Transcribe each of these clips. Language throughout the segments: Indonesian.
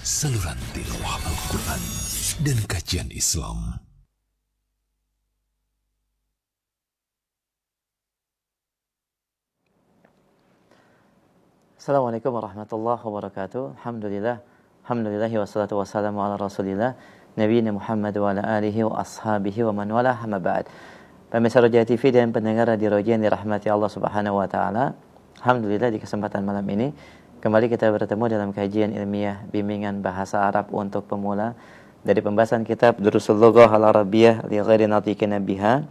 saluran tilawah Al-Quran dan kajian Islam. Assalamualaikum warahmatullahi wabarakatuh. Alhamdulillah wassalatu wassalamu ala Rasulillah Nabiyina Muhammad wa ala alihi wa ashabihi wa man wala, amma ba'd. Pemirsa Roja TV dan pendengar Radio Roja yang dirahmati Allah Subhanahu wa taala. Alhamdulillah di kesempatan malam ini kembali kita bertemu dalam kajian ilmiah bimbingan bahasa Arab untuk pemula dari pembahasan kitab Durusul Lughah Al-Arabiyyah li ghairi natiqin biha,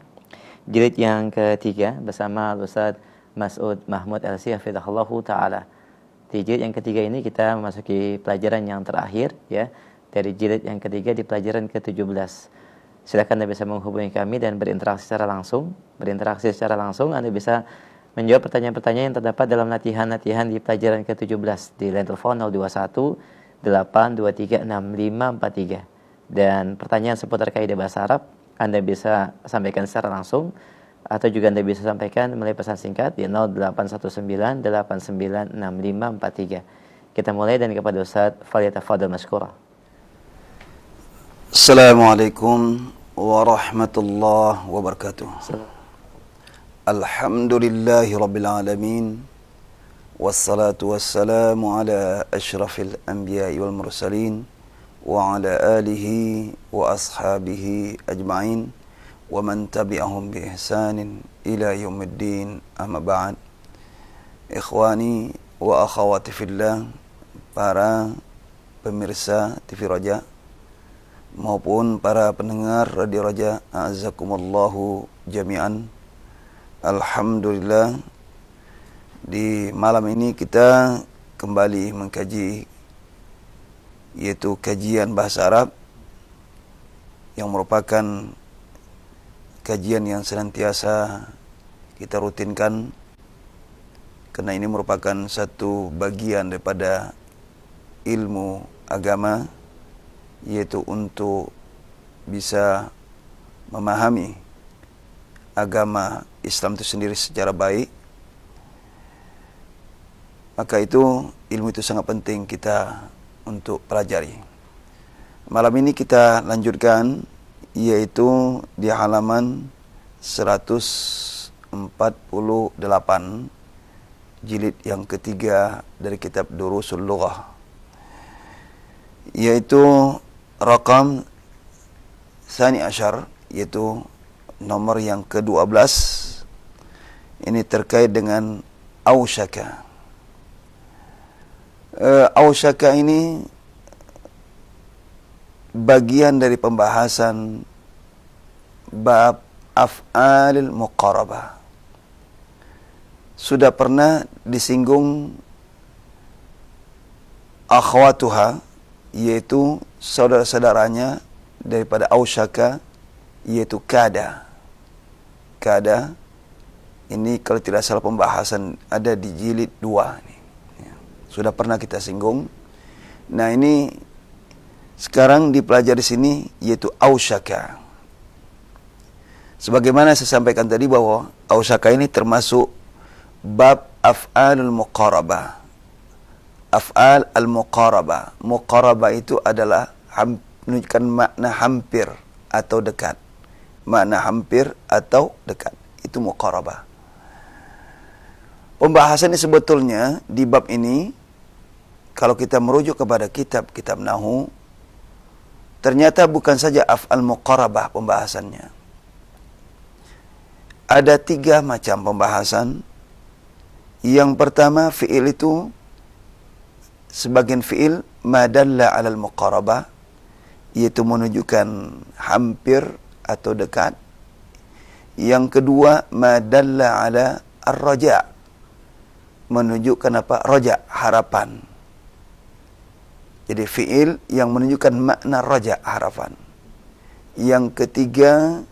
jilid yang ketiga bersama Ustaz Mas'ud Mahmud LC hafizahullahu taala. Di jilid yang ketiga ini kita memasuki pelajaran yang terakhir ya, dari jilid yang ketiga di pelajaran ke-17. Silakan Anda bisa menghubungi kami dan berinteraksi secara langsung. Anda bisa menjawab pertanyaan-pertanyaan yang terdapat dalam latihan-latihan di pelajaran ke-17 di line telepon 021 823 6543. Dan pertanyaan seputar kaidah bahasa Arab Anda bisa sampaikan secara langsung, atau juga Anda bisa sampaikan melalui pesan singkat di 0819 896543. Kita mulai dan kepada Ustaz falyatafadhal mashkura. Assalamualaikum warahmatullahi wabarakatuh. Alhamdulillahi rabbil alamin, wassalatu wassalamu ala ashrafil anbiya'i wal mursalin wa ala alihi wa ashabihi ajma'in wa man tabi'ahum bi ihsanin ila yaumiddin, amma ba'd. Ikhwani wa akhawati fillah, para pemirsa TV Roja maupun para pendengar Radio Roja, a'azzakumullahu jami'an. Alhamdulillah, di malam ini kita kembali mengkaji, yaitu kajian bahasa Arab yang merupakan kajian yang senantiasa kita rutinkan, karena ini merupakan satu bagian daripada ilmu agama, yaitu untuk bisa memahami agama Islam itu sendiri secara baik. Maka itu ilmu itu sangat penting kita untuk pelajari. Malam ini kita lanjutkan, yaitu di halaman 148 jilid yang ketiga dari kitab Durusul Lughah, yaitu rakam Tsani Asyar, yaitu nomor yang ke-12. Ini terkait dengan ausyaka. Ausyaka ini bagian dari pembahasan bab af'alil muqarabah. Sudah pernah disinggung akhwatuha, yaitu saudara-saudaranya daripada ausyaka, yaitu kada. Kada ini kalau tidak salah pembahasan ada di jilid 2 nih. Sudah pernah kita singgung. Nah, ini sekarang dipelajari sini, yaitu ausyaka. Sebagaimana saya sampaikan tadi bahwa ausyaka ini termasuk bab af'alul muqarabah. Af'al al-muqarabah. Muqarabah itu adalah menunjukkan makna hampir atau dekat. Makna hampir atau dekat, itu muqarabah. Pembahasan ini sebetulnya di bab ini, kalau kita merujuk kepada kitab-kitab Nahwu, ternyata bukan saja af'al muqarabah pembahasannya. Ada 3 macam pembahasan. Yang pertama, fi'il itu sebagian fi'il madalla 'alal muqarabah, yaitu menunjukkan hampir atau dekat. Yang kedua, madalla 'ala ar-raja', menunjukkan apa? Raja, harapan. Jadi fi'il yang menunjukkan makna raja, harapan. Yang ketiga,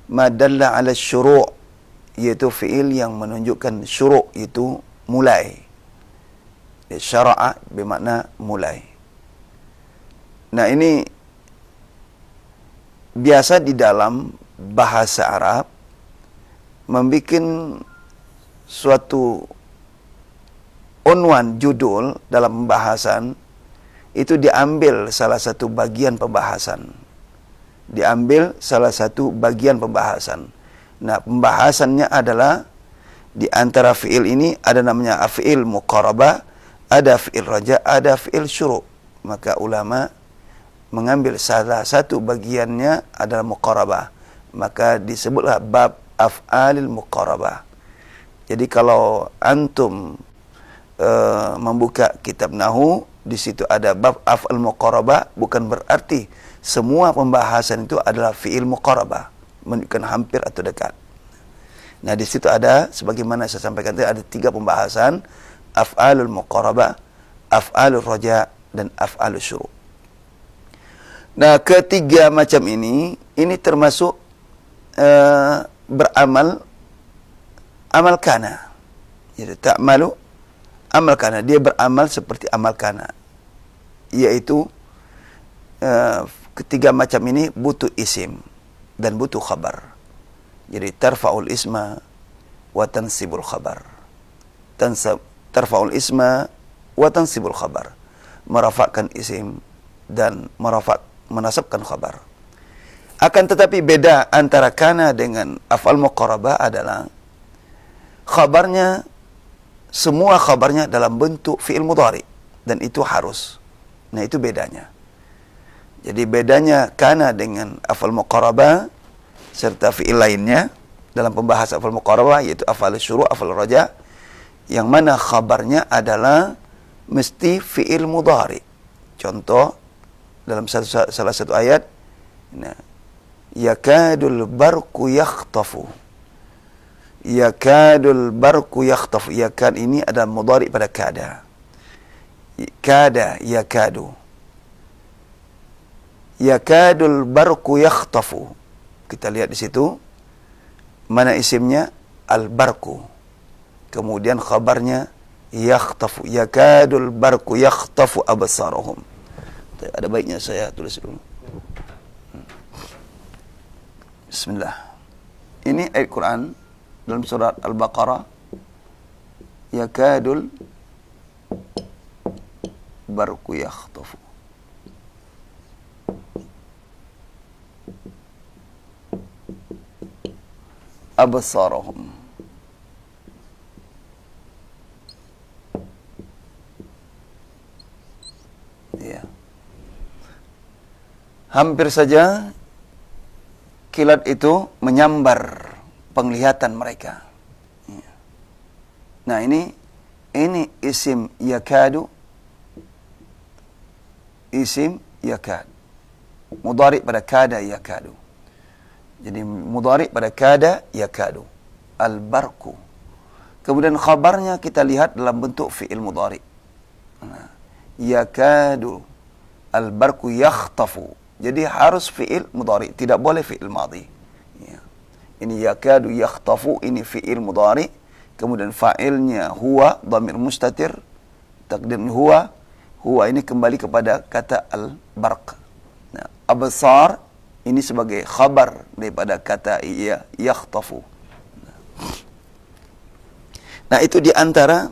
madalla 'ala syuru', yaitu fi'il yang menunjukkan syuru', itu mulai. Syara'a bermakna mulai. Nah, ini biasa di dalam bahasa Arab membuat suatu unwan, judul dalam pembahasan itu diambil salah satu bagian pembahasan. Diambil salah satu bagian pembahasan. Nah, pembahasannya adalah di antara fi'il ini ada namanya fi'il muqarabah, ada fi'il raja, ada fi'il syuru'. Maka ulama mengambil salah satu bagiannya adalah muqarabah. Maka disebutlah bab af'alil muqarabah. Jadi kalau antum membuka kitab Nahu, di situ ada bab af'al muqarabah, bukan berarti semua pembahasan itu adalah fi'il muqarabah, menunjukkan hampir atau dekat. Nah, di situ ada, sebagaimana saya sampaikan tadi, ada 3 pembahasan: af'alul muqarabah, af'alul raja, dan af'alul syuru'. Nah, ketiga macam ini termasuk beramal amal kana. Jadi ta'malu amal kana, dia beramal seperti amal kana, yaitu ketiga macam ini butuh isim dan butuh khabar. Jadi tarfa'ul isma wa tansibul khabar. Tarfa'ul isma wa tansibul khabar. Merafakkan isim dan menasabkan khabar. Akan tetapi beda antara kana dengan af'al muqarabah adalah khabarnya, semua khabarnya dalam bentuk fi'il mudhari, dan itu harus. Nah, itu bedanya. Jadi bedanya kana dengan af'al muqarabah serta fi'il lainnya dalam pembahasan af'al muqarabah, yaitu af'al syuru', af'al raja, yang mana khabarnya adalah mesti fi'il mudhari. Contoh dalam salah satu ayat, nah, yakadul barku yakhtafu. Yakadul barku yakhtafu. Yakad ini adalah mudhari pada kada. Kada yakadu. Yakadul barku yakhtafu. Kita lihat di situ mana isimnya, al-barku. Kemudian khabarnya yakhtafu. Yakadul barku yakhtafu absarahum. Ada baiknya saya tulis dulu. Bismillah. Ini ayat Quran dalam surat Al-Baqarah. Yakadul barku yakhtafu. Absarahum. Ya. Hampir saja kilat itu menyambar penglihatan mereka. Ya. Nah, ini isim yakadu, isim yakad, mudhari pada kada yakadu. Jadi mudhari pada kada yakadu, al-barku. Kemudian khabarnya kita lihat dalam bentuk fi'il mudhari. Nah, yakadu al-barku yakhtafu. Jadi harus fi'il mudhari, tidak boleh fi'il madhi. Ya. Ini yakadu yakhtafu, ini fi'il mudhari. Kemudian fa'ilnya huwa, dhamir mustatir, takdirnya huwa. Huwa ini kembali kepada kata al-barq. Nah, absar ini sebagai khabar daripada kata yakhtafu. Nah, itu di antara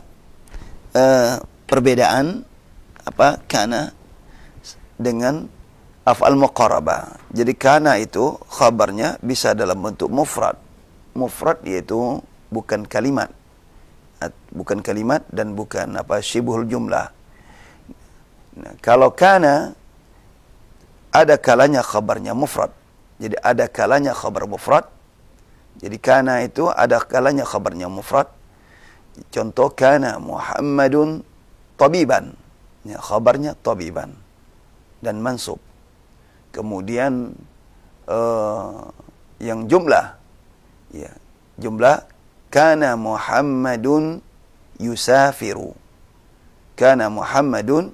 perbedaan kana dengan af'al muqarabah. Jadi kana itu khabarnya bisa dalam bentuk mufrad. Mufrad yaitu bukan kalimat. Bukan kalimat dan bukan syibhul jumlah. Nah, kalau kana ada kalanya khabarnya mufrad. Jadi ada kalanya khabar mufrad. Jadi kana itu ada kalanya khabarnya mufrad. Contoh kana Muhammadun tabiban. Ya, khabarnya tabiban dan mansub. Kemudian yang jumlah, ya, jumlah kana Muhammadun yusafiru. Kana Muhammadun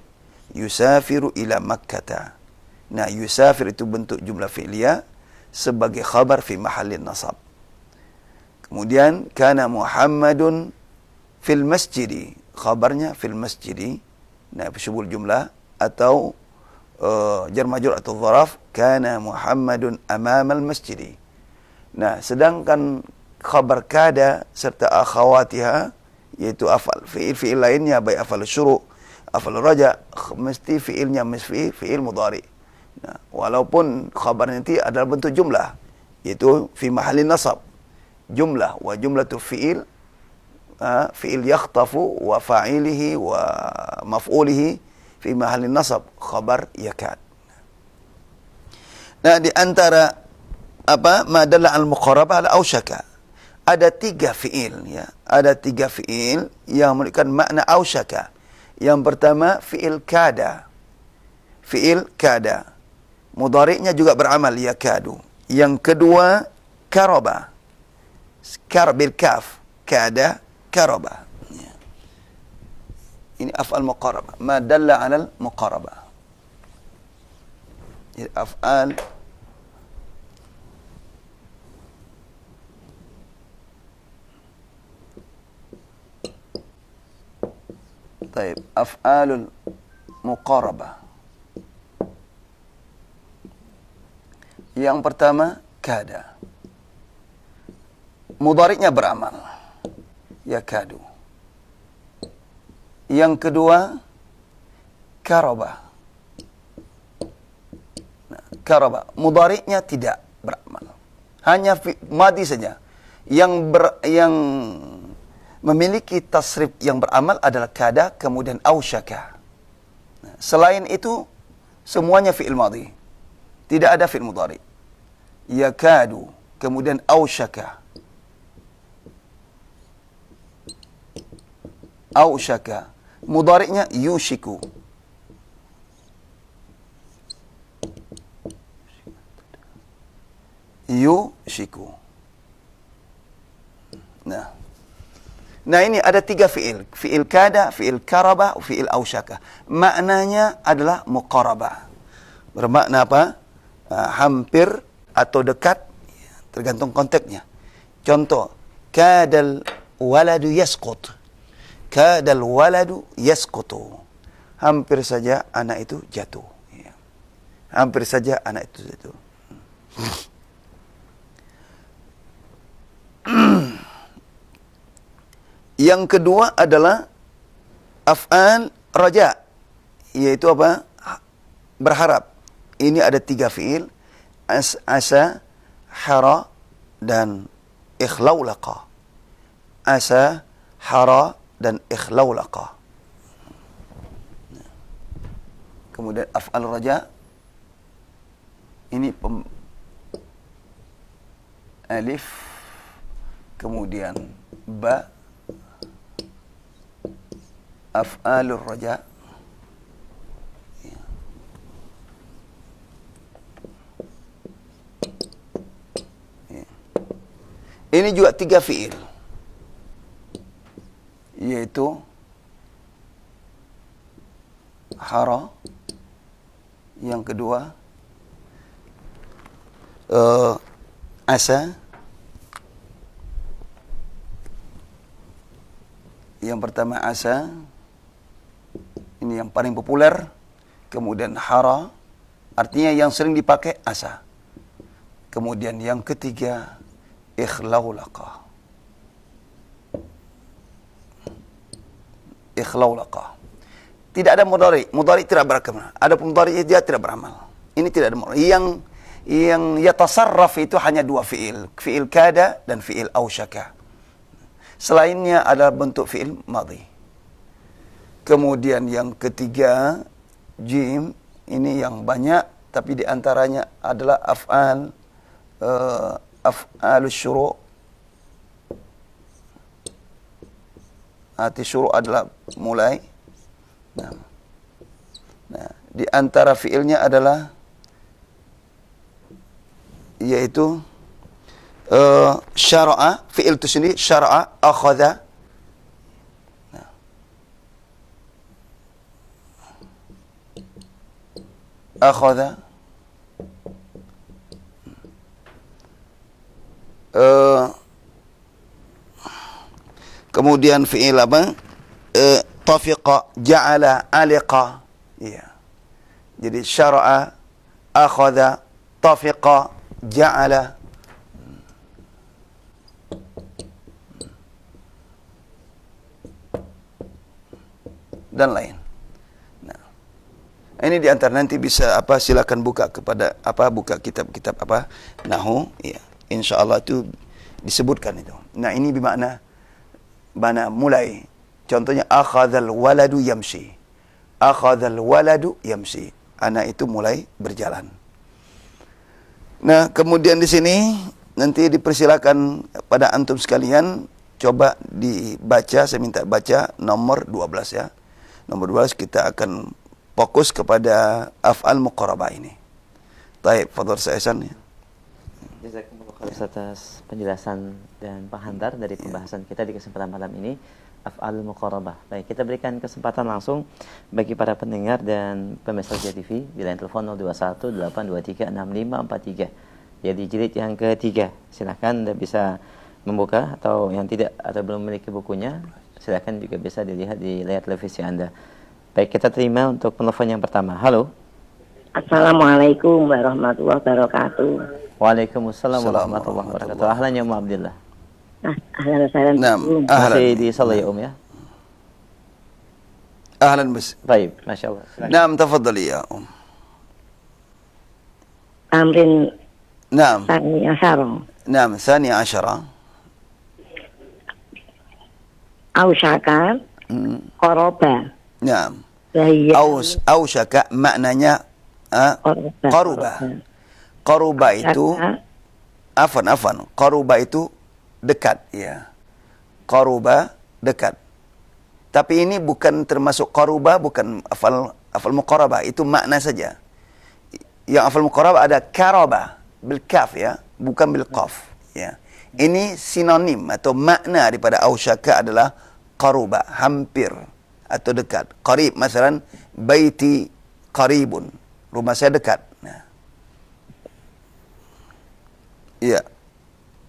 yusafiru ila Makkah. Nah, yusafir itu bentuk jumlah fi'liyah sebagai khabar fi mahallin nasab. Kemudian kana Muhammadun fil masjidi, khabarnya fil masjidi. Nah, syubul jumlah atau jar majrur atau dharaf, kana Muhammadun amamal masjidi. Nah, sedangkan khabar kada serta akhawatiha, yaitu afal fi'il lainnya, baik afal syuru', af'al raja mesti fiilnya mesti fiil mudhari. Nah, walaupun khabar nanti adalah bentuk jumlah, yaitu fi mahallin nasab. Jumlah wa jumlatu fiil fiil yakhtafu wa fa'ilihi wa maf'ulihi fi mahallin nasab khabar yakad. Nah, di antara ma dalla al muqarabah ala ausyaka, ada 3 fiil ya, ada 3 fiil yang memberikan makna ausyaka. Yang pertama fiil kada, fiil kada, mudhari'nya juga beramal yakadu. Yang kedua karaba, bil kaf, kada karaba. Ya. Ini af'al muqarabah, ma dalla 'alal muqarabah. Jadi af'al طيب أفعال المقاربة. Yang pertama kada, mudhari'nya beramal yakadu. Yang kedua karaba. Nah, karaba mudhari'nya tidak beramal, hanya madi saja. Yang memiliki tasrif yang beramal adalah kada, kemudian ausyaka. Nah, selain itu semuanya fi'il madhi, tidak ada fi'il mudhari. Yakadu, kemudian ausyaka. Ausyaka, mudhari'nya yushiku. Yushiku. Nah ini ada 3 fi'il. Fi'il kada, fi'il karaba, fi'il ausyaka. Maknanya adalah muqarabah. Bermakna apa? Hampir atau dekat, tergantung konteksnya. Contoh, kadal waladu yasqut. Kadal waladu yasqutu. Hampir saja anak itu jatuh. Ya. Hampir saja anak itu jatuh. Yang kedua adalah af'al raja, yaitu apa? Berharap. Ini ada 3 fi'il, asa, hara, dan ikhlaulaqa. Asa, hara, dan ikhlaulaqa. Kemudian af'al raja, ini alif, kemudian ba, af'alur raja. Ini juga 3 fi'il, yaitu hara, yang kedua asa, yang pertama asa, ini yang paling populer, kemudian hara, artinya yang sering dipakai asa, kemudian yang ketiga ikhlaulaqa. Ikhlaulaqa. Tidak ada mudhari. Mudhari tidak beramal. Ada mudhari dia tidak beramal. Ini tidak ada mudhari. Yang yatasarraf itu hanya 2 fi'il. Fi'il kada dan fi'il ausyaka. Selainnya adalah bentuk fi'il madhi. Kemudian yang ketiga jim, ini yang banyak, tapi diantaranya adalah af'alus syuru'. Arti syuru' adalah mulai. Nah, di antara fiilnya adalah yaitu syara'a, fiil itu sendiri syara'a, akhadha. Akhadha. Kemudian fi'il apa? Tafiqa, ja'ala, aliqa. Ya. Jadi syara'a, akhadha, tafiqa, ja'ala. Dan lain. Ini di antara nanti bisa silakan buka kepada buka kitab-kitab nahwu, ya. Insyaallah itu disebutkan itu. Nah, ini bermakna mulai. Contohnya akhadzal waladu yamshi. Akhadzal waladu yamshi. Anak itu mulai berjalan. Nah, kemudian di sini nanti dipersilakan pada antum sekalian coba dibaca, saya minta baca nomor 12 ya. Nomor 12 kita akan fokus kepada af'al muqarabah ini. Baik, fadhil saya Ihsan ya. Jazakumullah khair atas penjelasan dan penghantar dari pembahasan kita di kesempatan malam ini, af'al muqarabah. Baik, kita berikan kesempatan langsung bagi para pendengar dan pemirsa TV di line telepon 0218236543. Jadi jilid yang ketiga. Silakan Anda bisa membuka, atau yang tidak atau belum memiliki bukunya, silakan juga bisa dilihat di layar televisi Anda. Baik, kita terima untuk penelpon yang pertama. Halo. Assalamualaikum warahmatullahi wabarakatuh. Waalaikumsalam warahmatullahi wabarakatuh. Ahlan ya Om Abdillah. Ahlan wa sahlan. Masih di Salah ya Om ya? Ahlan bis. Baik, Masya Allah. Naam, tafadhali ya Om. Amrin Naam. Sani Asyara. Naam, Thani Asyara. Ausyaka Qoroba. Naam. Wahiyya Ausyaka maknanya qaruba. Qaruba itu afan. Qaruba itu dekat ya. Qaruba dekat. Tapi ini bukan termasuk qaruba, bukan afal muqarabah, itu makna saja. Yang afal muqarabah ada karaba bil kaf ya, bukan bil qaf ya. Ini sinonim atau makna daripada ausyaka adalah qaruba, hampir atau dekat. Qarib, masalan baiti qaribun, rumah saya dekat. Nah. Iya.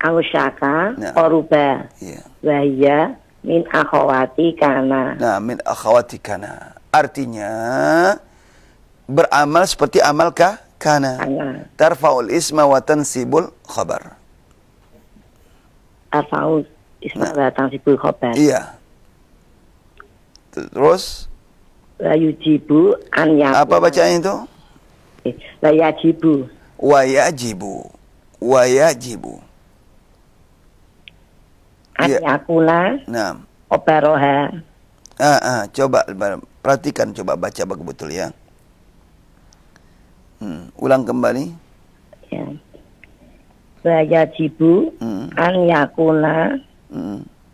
Ausyaka Qoroba. Iya. Wahiyya min akhawati kana. Nah, min akhawati kana. Artinya beramal seperti amal kana. Tarfa'ul isma wa tansibul khabar. Tarfa'ul isma wa tansibul khabar. Iya. Terus La yujibu an yakuna. apa bacaan itu? La yajibu. Wa yajibu. Wa yajibu. An yakuna. Nah. Obaroha. Coba perhatikan, coba baca betul ya. Ulang kembali. Ya. La yajibu an yakuna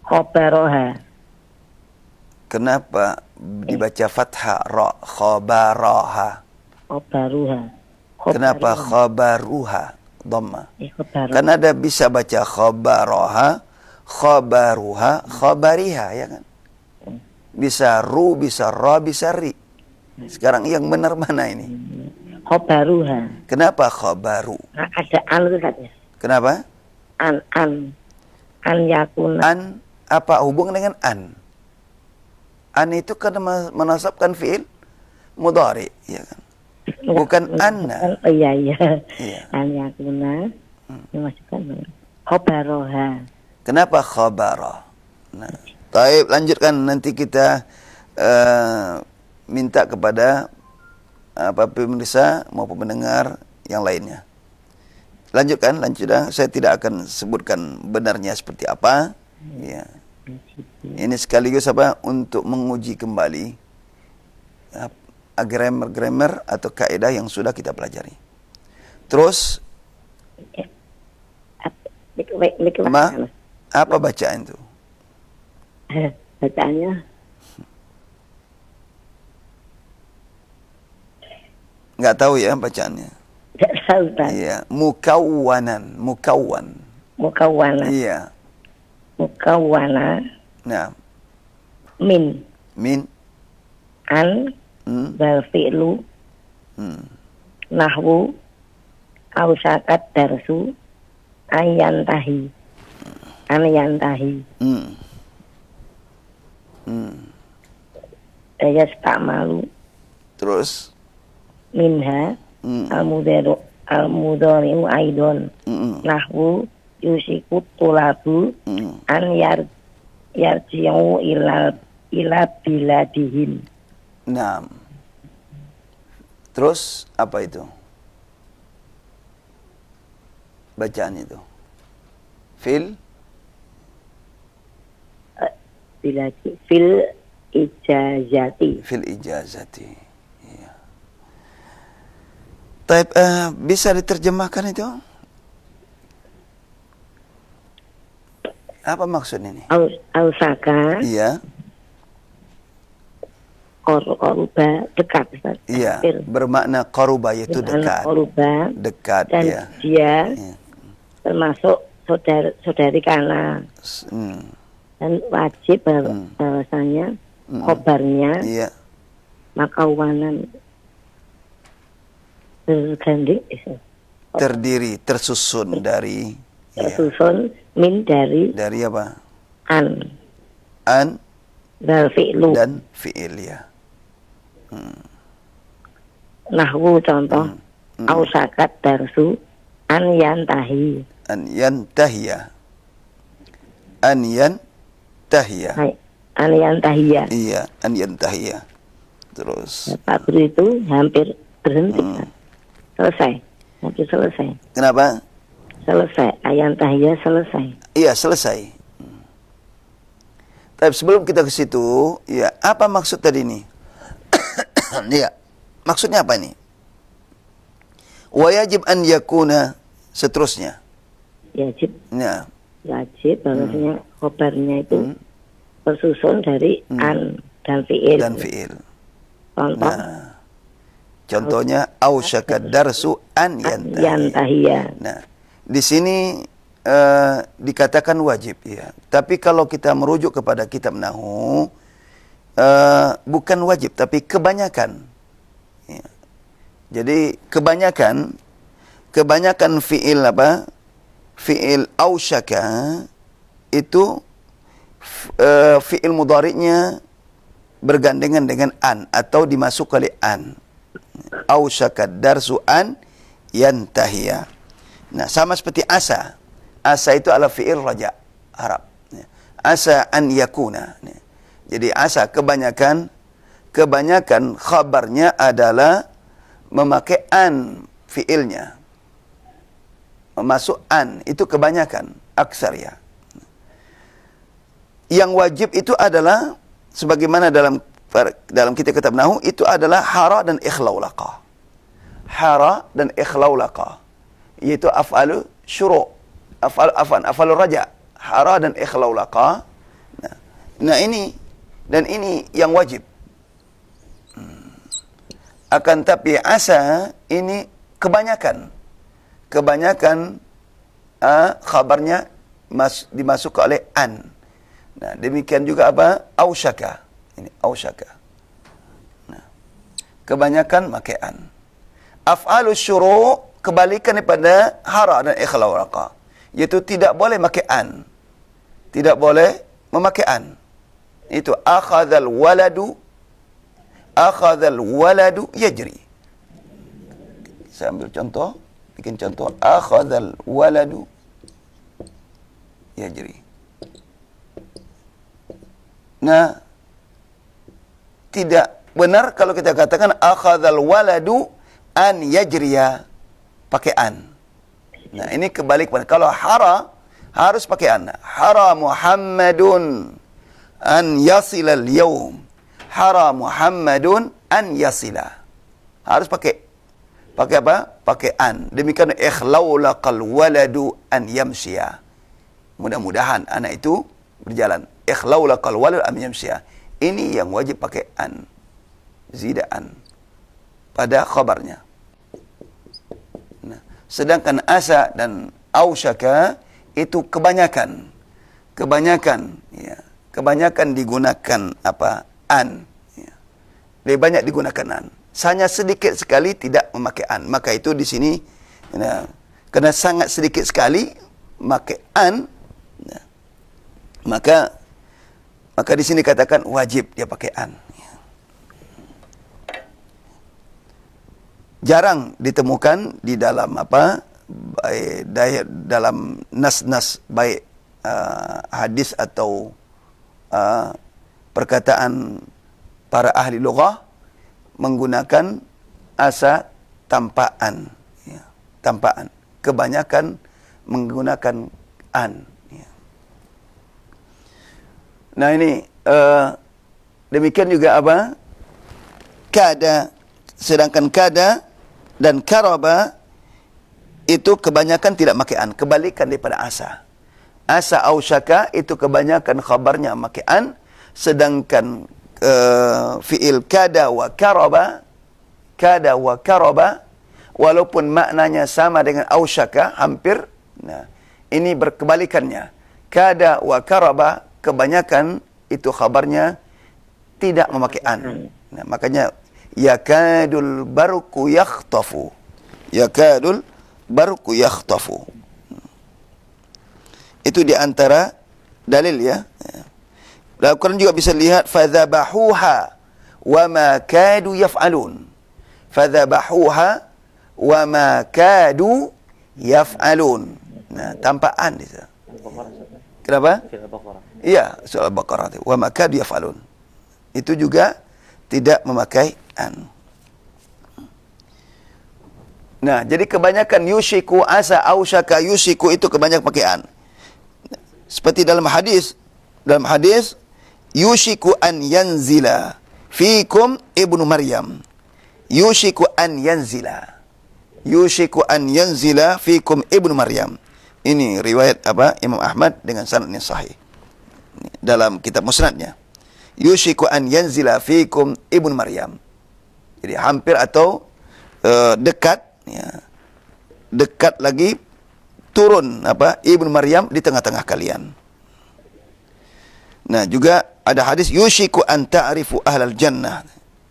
obaroha. Kenapa dibaca fathah ra khabaraha? Obaruha. Kenapa khabaruha dhamma? Karena ada bisa baca khabaraha, khabaruha, khabariha ya kan? Bisa ru, bisa ra, bisa ri. Sekarang yang benar mana ini? Khabaruha. Kenapa khabaru? Nah, ada an itu katanya. Kenapa? An yakuna. An apa hubungan dengan an? An itu karena menasabkan fi'il mudhari, ya kan? Bukan anna. Oh iya. Iya. An yakuna. Dimasukkan khabaroha. Kenapa khabara? Nah, baik, lanjutkan, nanti kita minta kepada pemirsa maupun pendengar yang lainnya. Lanjutkan. Saya tidak akan sebutkan benarnya seperti apa. Ya. Ini sekaligus untuk menguji kembali grammar atau kaidah yang sudah kita pelajari. Terus apa bacaan itu? Bacaannya nggak tahu ya bacaannya. tidak tahu kan. Iya, mukawwanan. Iya. Mukawwana. Nah. Min. An. Bal fi'lu. Nahwu. Ausakat darsu. Ayantahi. Daya stakmalu. Terus Minha. Al-mudhari'u aidon. Nahwu yusikut tulabu an yarji'u ila biladihim. Naam. Terus apa itu? Bacaan itu. Fil fil ijazati. Fil ijazati. Iya. Taib, bisa diterjemahkan itu? Apa maksud ini? Ausaka. Iya. Koruba dekat, Ustaz. Iya, Hampir. bermakna qaruba yaitu Dengan dekat. koruba. Dekat, Dan ya. dia Iya. termasuk saudari kana. Dan wajib bahwasanya khobarnya Iya. makauwanan berganding Terdiri, tersusun dari tersusun min dari apa? an An dal fi'lu. dan fi'il, ya. Nahwu contoh ausakat darsu an yantahi. An yantahiya. An yantahiya. Hai, an yantahiya. Iya, an yantahiya. Terus Pak Guru itu hampir berhenti. Selesai. Hampir selesai. kenapa? Selesai. Ayantahiya selesai. Iya, selesai. Tapi sebelum kita ke situ, ya, apa maksud tadi ini? Iya. Maksudnya apa ini? Wa yajib an yakuna, seterusnya. Wajib. Ya. Wajib bahwasanya khobarnya itu tersusun dari an dan fi'il. Dan fi'il. Contoh. Nah, contohnya ausyaka darsu an Yantahiya. Nah, di sini dikatakan wajib, ya. Tapi kalau kita merujuk kepada kitab nahwu, bukan wajib tapi kebanyakan. Ya. Jadi kebanyakan fiil apa? Fiil ausyaka itu fiil mudhari'nya bergandengan dengan an atau dimasuk oleh an. Ausyaka darsu an yantahiya. Nah, sama seperti asa. Asa itu adalah fi'il raja Arab. Asa an yakuna. Jadi asa kebanyakan khabarnya adalah memakai an fi'ilnya. Masuk an itu kebanyakan, aksar, ya. Yang wajib itu adalah sebagaimana dalam kitab nahwu itu adalah hara dan ikhlaulaqa. Hara dan ikhlaulaqa yaitu af'alu syuru', af'alur raja, hara dan ikhlaulaqa. Nah, ini yang wajib. Akan tapi asa ini kebanyakan khabarnya dimasuk oleh an. Nah, demikian juga apa? Ausyaka. Ini ausyaka. Nah, kebanyakan pakai an. Af'alus syuru' kebalikan daripada hara dan ikhlaulaqa, yaitu tidak boleh pakai an. Tidak boleh memakai an. Itu akhadzal waladu yajri. Saya ambil contoh, bikin contoh. Akhadzal waladu yajri. Nah, tidak benar kalau kita katakan akhadzal waladu an yajriya, pakai an. Nah, ini kebalik. Kalau hara harus pakai an. Hara Muhammadun an yasilal yawm. Hara Muhammadun an yasila. Harus pakai apa? Pakai an. Demikian ikhlaulaqal waladu an yamshiya. Mudah-mudahan anak itu berjalan. Ikhlaulaqal waladu an yamshiya. Ini yang wajib pakai an. Zidaan pada khabarnya. Nah, sedangkan asa dan ausyaka itu kebanyakan, ya. Kebanyakan digunakan apa? An. Ya. Lebih banyak digunakan an. Hanya sedikit sekali tidak memakai an. Maka itu di sini, ya, karena sangat sedikit sekali memakai an, ya, maka di sini katakan wajib dia pakai an. Jarang ditemukan di dalam apa? Dalam nas-nas baik hadis atau perkataan para ahli lughah menggunakan asa tampaan, ya, tampaan. Kebanyakan menggunakan an. Ya. Nah ini demikian juga apa? Kada, sedangkan kada dan karaba itu kebanyakan tidak pakai an, kebalikan daripada asa. Asa ausyaka itu kebanyakan khabarnya pakai an, sedangkan fiil kada wa karaba walaupun maknanya sama dengan ausyaka hampir, nah ini berkebalikannya. Kada wa karaba kebanyakan itu khabarnya tidak memakai an. Nah, makanya yakadul barqu yakhtafu. Yakadul barqu yakhtafu. Itu di antara dalil ya. Dalam Quran juga bisa lihat fadzabahuha wa ma kadu yaf'alun. Fadzabahuha wa ma kadu yaf'alun. Nah, tanpa an itu. Kenapa? Iya, surah Al-Baqarah itu. Wa ma kadu yaf'alun. Itu juga tidak memakai an. Nah, jadi kebanyakan yushiku, asa, ausyaka, yushiku itu kebanyakan pakai an. Seperti dalam hadis yushiku an yanzila fikum ibnu Maryam. Yushiku an yanzila. Yushiku an yanzila fikum ibnu Maryam. Ini riwayat apa? Imam Ahmad dengan sanad yang sahih. Dalam kitab musnadnya. Yushiku an yanzila fikum ibnu Maryam. Jadi hampir atau dekat ya. Dekat lagi turun apa? Ibnu Maryam di tengah-tengah kalian. Nah, juga ada hadis yushiku an ta'rifu ahlal jannah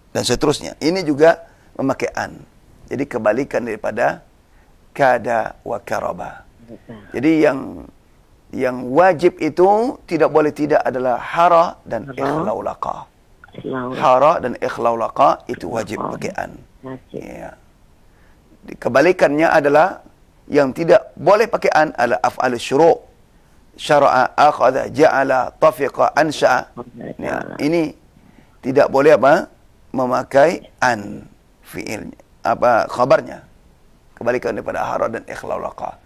dan seterusnya. Ini juga memakai an. Jadi kebalikan daripada kada wa karaba. Jadi yang wajib itu tidak boleh tidak adalah hara dan ikhlaulaqa. Hara dan ikhlaulaqa itu wajib pakai an. Ya. Kebalikannya adalah yang tidak boleh pakai an adalah af'al syuru'. Syara'a, akhadha, ja'ala, tafiqa, ansha'a. Ya, ini tidak boleh apa? Memakai an fi'ilnya, apa khabarnya. Kebalikan daripada hara dan ikhlaulaqa.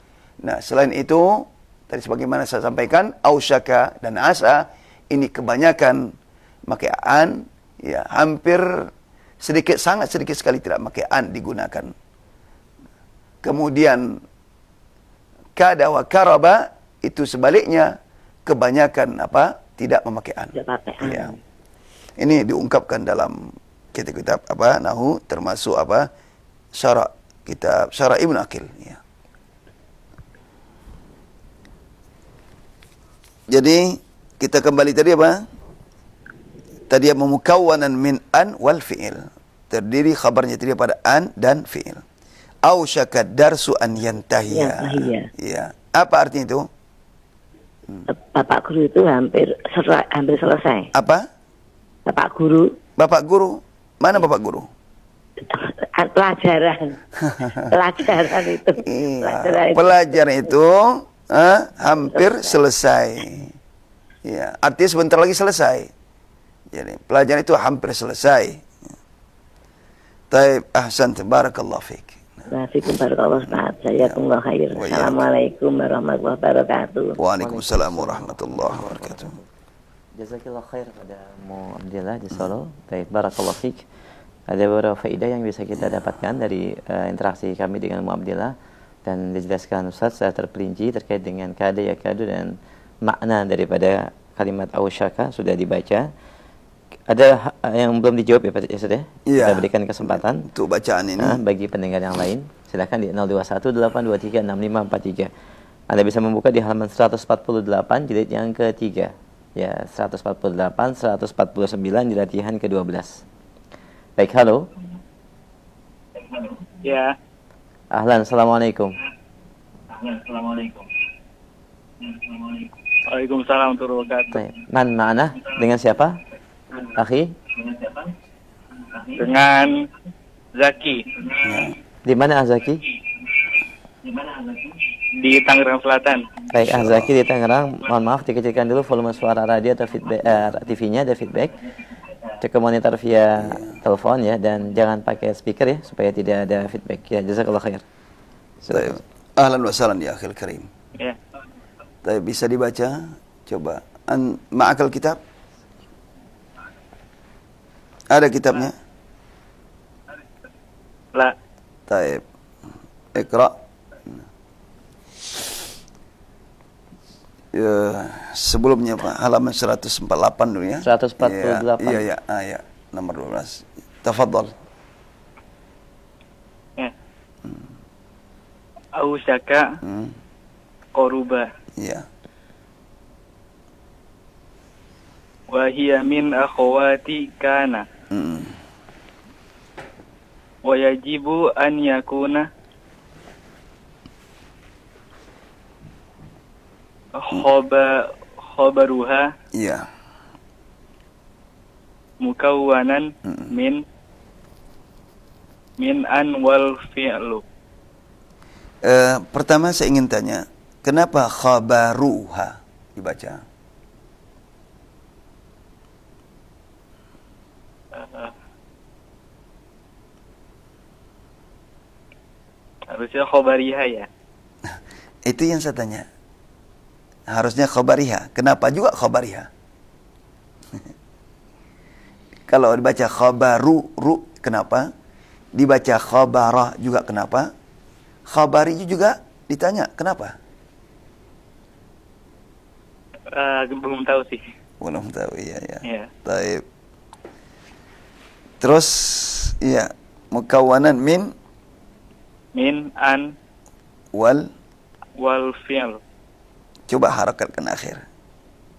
Nah, selain itu tadi sebagaimana saya sampaikan, ausyaka dan asa ini kebanyakan pakai an, ya, hampir sedikit, sangat sedikit sekali tidak pakai an digunakan. Kemudian kada wa karaba itu sebaliknya kebanyakan apa? Tidak memakai an. Tidak pakai an. Ya. Ini diungkapkan dalam kitab-kitab apa? Nahu, termasuk apa? Syara' kitab Syara' Ibnu Aqil, ya. Jadi kita kembali tadi apa? Tadi yang mukawwanan min an wal fi'il. Terdiri khabarnya tadi pada an dan fi'il. Ausyaka darsu an yantahiya. Ya. Apa artinya itu? Bapak guru itu hampir selesai. Apa? Bapak guru. Bapak guru. Mana bapak guru? Pelajaran. Pelajaran itu. Iya. Pelajaran itu hampir selesai. Ya, artinya sebentar lagi selesai. Jadi pelajaran itu hampir selesai. Taib, ahsan, barakallahu fiik. Waalaikumsalam warahmatullahi wabarakatuh. Assalamualaikum warahmatullahi wabarakatuh. Waalaikumsalam warahmatullahi wabarakatuh. Jazakillah khair pada Mu Abdillah di Solo. Baik, barakallahu fiik. Ada beberapa faedah yang bisa kita dapatkan dari interaksi kami dengan Mu Abdillah, dan dijelaskan Ustaz secara terperinci terkait dengan kada ya kadu dan makna daripada kalimat ausyaka sudah dibaca. Ada yang belum dijawab ya Pak Ustaz ya? Iya. Kita berikan kesempatan Untuk bacaan ini. bagi pendengar yang lain. Silakan di 0218236543. Anda bisa membuka di halaman 148 jilid yang ketiga. Ya, 148, 149 di latihan ke-12. Baik, halo. Ya. Ahlan, assalamualaikum. Waalaikumsalam warahmatullahi wabarakatuh. Baik. Man ma'ana? Dengan siapa? Akhi? Dengan Zaki Di mana Azaki? di Tangerang Selatan. Baik, Azaki di Tangerang. Mohon maaf dikecilkan dulu volume suara radio atau feedback TV-nya, ada feedback. Cek monitor via telepon ya, dan jangan pakai speaker ya supaya tidak ada feedback ya. Jazakallah khair. Baik. Ahlan wa sahlan ya akhil karim. Ya. Baik, bisa dibaca? Coba. Ma'akal kitab? Ada kitabnya? La. Baik. Iqra. Ya, sebelumnya Pak, halaman 148 dulu ya. 148. Iya, ayat nomor 12. Tafadhal. Ya. Ausaka qaruba. Iya. Wa hiya min akhawati kana. Wa yajibu an yakuna khabaruha Iya. mukawwanan min an wal fi'lu. Pertama saya ingin tanya, kenapa khabaruha dibaca? Harusnya khabariha ya. Itu yang saya tanya. Harusnya khabariha. Kenapa juga khabariha? Kalau dibaca khabaru, kenapa? Dibaca khabara juga kenapa? Khabari juga ditanya, kenapa? Belum tahu sih. Belum tahu, iya. Ya. Taib. Terus, iya, mukawwanan min An wal fi'l. Coba harakatkan akhir.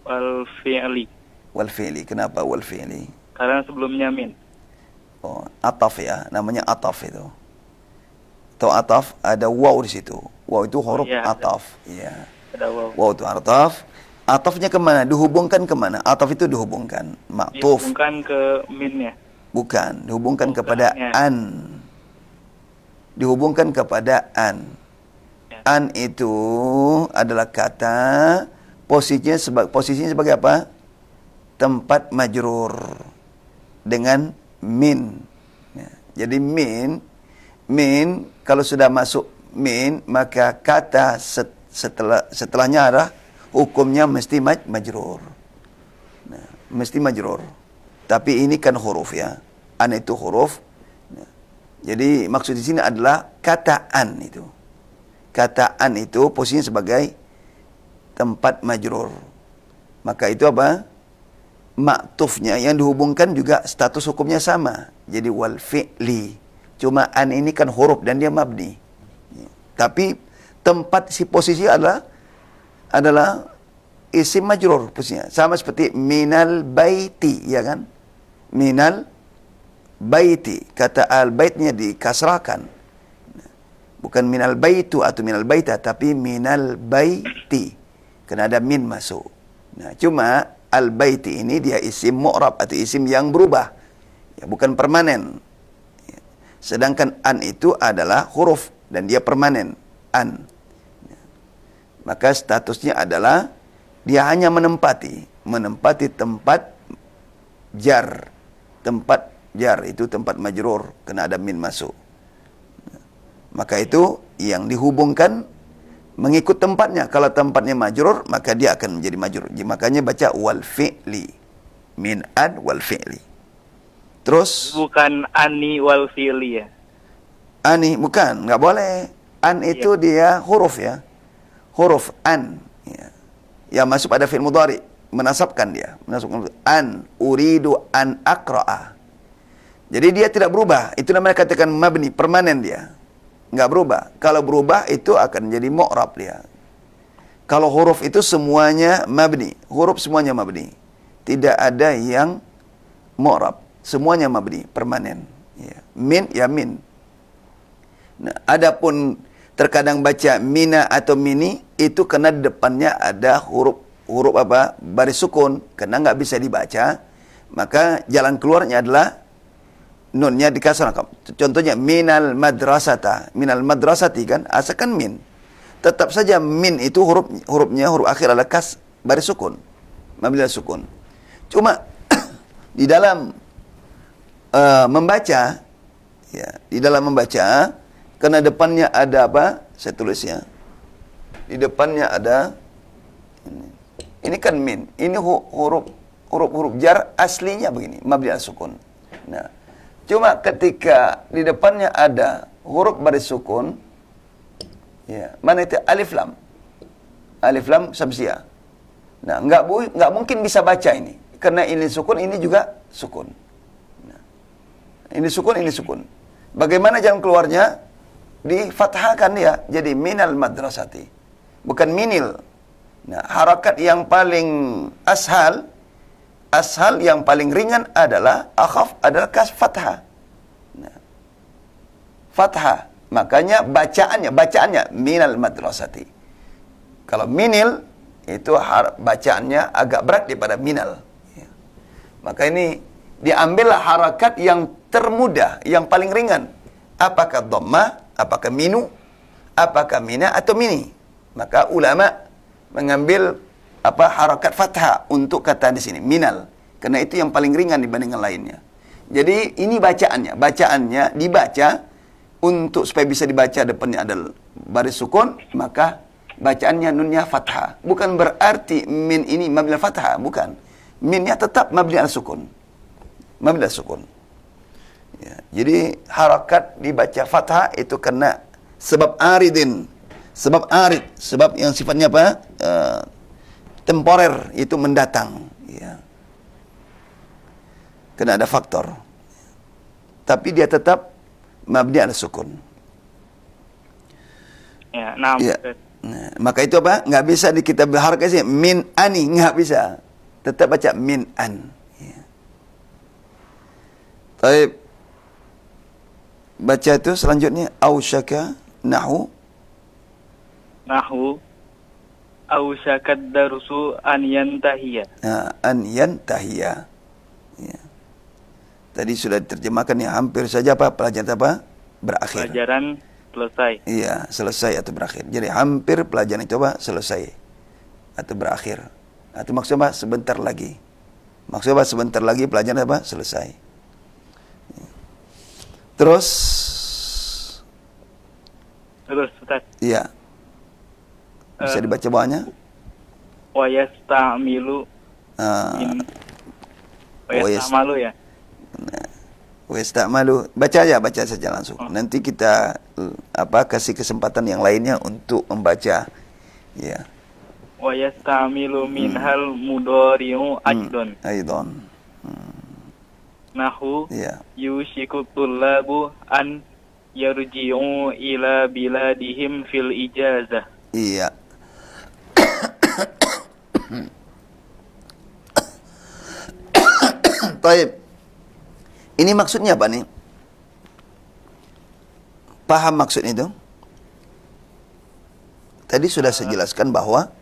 Wal fi'li. Wal fi'li. Kenapa wal fi'li? Karena sebelumnya min. Oh, ataf ya, namanya ataf itu. Atau ataf ada waw di situ. Waw itu huruf ataf. Iya. Ada waw. Waw itu ataf. Atafnya kemana? Dihubungkan kemana? Ataf itu dihubungkan. Maktuf. Dihubungkan ke minnya. Bukan. Dihubungkan kepada an. Dihubungkan kepada an. An itu adalah kata posisinya sebagai apa? Tempat majrur dengan min. Ya. Jadi min kalau sudah masuk min, maka kata setelahnya adalah hukumnya mesti majrur. Nah, mesti majrur. Tapi ini kan huruf ya. An itu huruf. Nah, jadi maksud di sini adalah kata an itu. Kata an itu posisinya sebagai tempat majrur. Maka itu apa? Maktufnya yang dihubungkan juga status hukumnya sama. Jadi wal fi'li. Cuma an ini kan huruf dan dia mabni. Tapi tempat si posisi adalah isim majrur posisinya. Sama seperti minal baiti, ya kan? Minal baiti. Kata al baitnya dikasrahkan. Bukan minal baitu atau minal baita, tapi minal baiti. Karena ada min masuk. Nah, cuma al baiti ini dia isim mu'rab atau isim yang berubah. Ya, bukan permanen. Ya. Sedangkan an itu adalah huruf dan dia permanen. An. Ya. Maka statusnya adalah dia hanya menempati tempat jar. Tempat jar itu tempat majrur karena ada min masuk. Maka itu yang dihubungkan mengikut tempatnya. Kalau tempatnya majrur, maka dia akan menjadi majrur. Makanya baca wal fi'li. Min an wal fi'li. Terus Bukan ani wal fi'li ya. ani, bukan, nggak boleh. An itu dia huruf ya. Huruf an. Ya. Yang masuk pada fi'il mudhari. Menasabkan dia. Menasabkan an. Uridu an akra'a. Jadi dia tidak berubah. Itu namanya katakan mabni. Permanen dia. Nggak berubah. Kalau berubah itu akan jadi mu'rab dia. Kalau huruf itu semuanya mabni. Huruf semuanya mabni. Tidak ada yang mu'rab. Semuanya mabni, permanen. Ya. Min, ya min. Nah, adapun terkadang baca mina atau mini, itu karena di depannya ada huruf apa? Baris sukun. Karena nggak bisa dibaca, maka jalan keluarnya adalah nunnya dikasrahkan. Contohnya minal madrasati kan asalkan min. Tetap saja min itu hurufnya huruf akhir adalah baris sukun. Mabni sukun. Cuma di dalam membaca, ya, di dalam membaca, karena depannya ada apa? Saya tulis ya. Di depannya ada ini kan min. Ini huruf jar aslinya begini, mabni al sukun. Nah, cuma ketika di depannya ada huruf baris sukun, ya, mana itu alif lam? Alif lam samsiah. Nah, enggak mungkin bisa baca ini. Karena ini sukun, ini juga sukun. Nah, ini sukun. Bagaimana jalan keluarnya? Difathahkan dia. Jadi minal madrasati. Bukan minil. Nah, harakat yang paling ashal yang paling ringan adalah akhaf adalah kas fathah. Nah, fathah. Makanya bacaannya minal madrasati. Kalau minil itu bacaannya agak berat daripada minal. Ya. Maka ini diambillah harakat yang termudah, yang paling ringan. Apakah dhammah, apakah minu, apakah mina atau mini. Maka ulama mengambil harakat fathah untuk kata di sini minal. Karena itu yang paling ringan dibandingkan lainnya. Jadi ini bacaannya dibaca untuk supaya bisa dibaca depannya ada baris sukun, maka bacaannya nunnya fathah. Bukan berarti min ini mabni al fathah, bukan. Minnya tetap mabni al sukun. Mabni al sukun. Ya, jadi harakat dibaca fathah itu karena sebab aridin. Sebab arid, sebab yang sifatnya apa? Temporer, itu mendatang, ya. Karena ada faktor. Tapi dia tetap mabni al sukun. Ya, nah. Ya. Nah, maka itu apa? Nggak bisa kita berharap sih min ani, nggak bisa. Tetap baca min an. Ya. Baik. Baca itu selanjutnya ausyaka nahu Ausyakad darusu an yantahiya. Nah, an yantahiya. Ya. Tadi sudah diterjemahkan ya, hampir saja pelajaran berakhir. Pelajaran selesai. Iya, selesai atau berakhir. Jadi hampir pelajaran itu selesai atau berakhir. Atau maksudnya sebentar lagi. Maksudnya sebentar lagi pelajaran selesai. Terus Ustaz. Iya. Bisa dibaca bawahnya? Wa yasta'milu Westamalu ya. Westamalu, baca saja langsung. Nanti kita kasih kesempatan yang lainnya untuk membaca. Ya. Wa yastamilu minhal mudhari'u ajdon. Aidon. Nahu Ya. yushiku tullabu an yarji'u ila biladihim fil ijazah. Iya. Baik. Ini maksudnya apa nih? Paham maksud itu? Tadi sudah saya jelaskan bahwa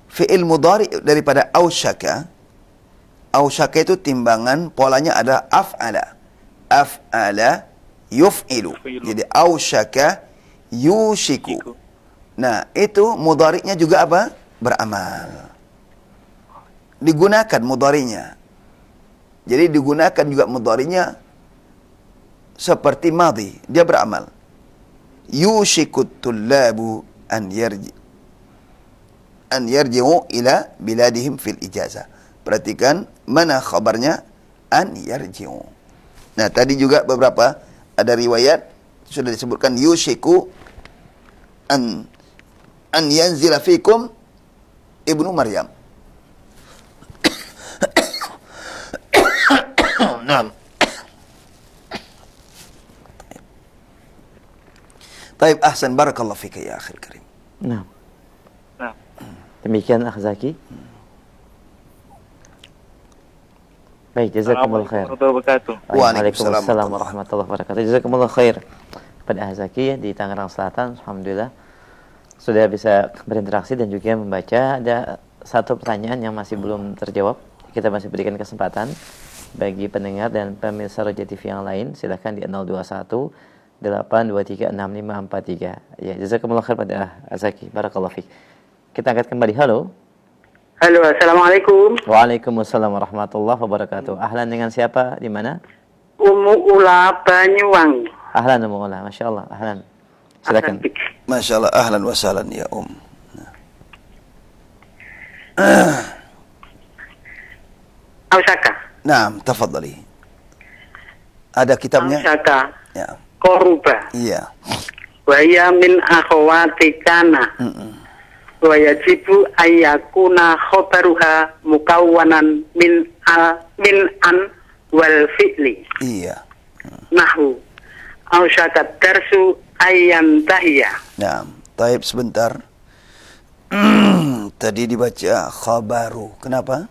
fi'il mudhari daripada ausyaka itu timbangan polanya ada af'ala yuf'ilu. Jadi ausyaka yushiku. Nah, itu mudhari'nya juga apa? Beramal. Digunakan mudhari'nya. Jadi digunakan juga mudhari'nya seperti madhi, dia beramal. Yushikut tullabu an yarji'u ila biladihim fil ijazah. Perhatikan mana khabarnya an yarji'u. Nah, tadi juga beberapa ada riwayat sudah disebutkan yushiku an yanzila fikum Ibnu Maryam. Naam. Baik, ahsan, barakallahu fika ya akhil karim. Nah. Nah, Demikian Akh Zaki. Baik, jazakumullah khair. Waalaikumsalam warahmatullahi wabarakatuh. Jazakumullah khair pada Akh Zaki di Tangerang Selatan. Alhamdulillah sudah bisa berinteraksi dan juga membaca. Ada satu pertanyaan yang masih belum terjawab. Kita masih berikan kesempatan bagi pendengar dan pemirsa Roja TV yang lain. Silakan di 021 823 6543. Ya, jazakumullah khair pada Akh Zaki. Barakallahu fiik. Kita angkat kembali. Halo. Halo, assalamualaikum. Waalaikumsalam warahmatullahi wabarakatuh. Ahlan, dengan siapa? Di mana? Umu Ula Banyuwangi. Ahlan Umu Ula, Masya Allah. Ahlan. Silakan. Masya Allah, ahlan wa sahlan ya Ausaka. Naam, tafadhali. Ada kitabnya? Ausaka. Ya. Koruba. Iya. Waya min akhawatikana. Wa yajibu ayyakuna khobaruha mukawwanan min an wal fi'li. Iya. Nahu. Ausaka darsu ayyantahiya. Naam. Taib sebentar. Tadi dibaca khabaru. Kenapa?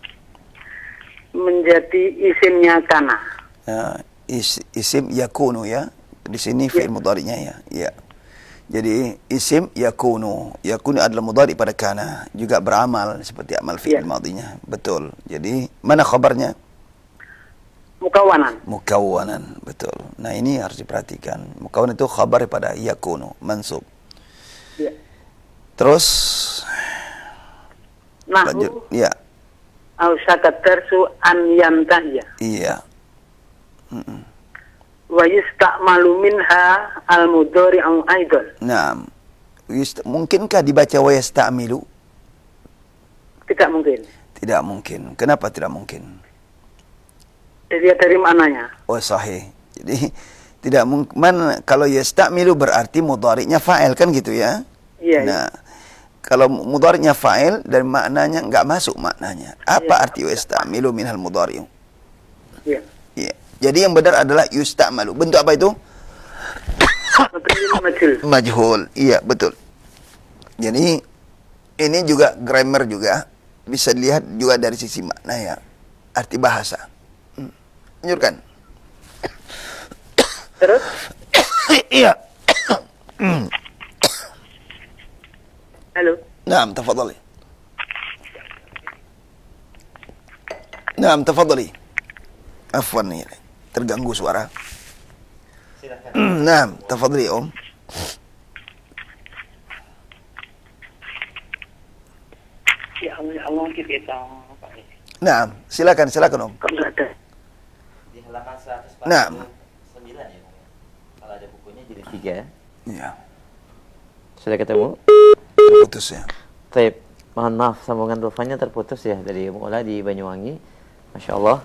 Menjadi isimnya kana. Ya, isim yakunu ya. Di sini fi'il mudhari'nya ya. Ya. Jadi isim yakunu. Yakunu adalah mudhari' pada kana, juga beramal seperti amal fi'il madhinya. Betul. Jadi mana khabarnya? Mukawwanan. Mukawwanan, betul. Nah, ini harus diperhatikan. Mukawwanan itu khabar pada yakunu, mansub. Ya. Terus Nahu. lanjut. Ya. Ausaka darsu an yantahiya. Iya. Wa yusta'malu minha al-mudhari'u aidan. Naam. Mungkinkah dibaca wa yasta'milu? Tidak mungkin. Tidak mungkin. Kenapa tidak mungkin? Dilihat dari mananya. Oh, sahih. Jadi tidak mungkin. Kalau yasta'milu berarti mudhari'nya fa'il kan gitu ya? Iya. Nah, kalau mudhari'nya fa'il dan maknanya enggak masuk maknanya. Apa arti yasta'milu minhal mudhari'u? Iya. Iya. Jadi yang benar adalah yusta'malu. Bentuk apa itu? Majhul. Majhul. Iya, betul. Jadi ini juga grammar juga bisa dilihat juga dari sisi makna ya. Arti bahasa. Lanjutkan. Terus? Iya. Halo. Naam, tafadhali. Naam, tafadhali. Afwan ya. Terganggu suara. Naam, tafadhali Om. Ya Allah kita. Naam, silakan Om. Kamu ada. Di halaman 149 Naam. ya. Kalau ada bukunya jadi 3. Iya. Sudah ketemu? Putus ya. Taib. Mohon maaf, sambungan teleponnya terputus ya dari Umu Ula di Banyuwangi. Masya Allah.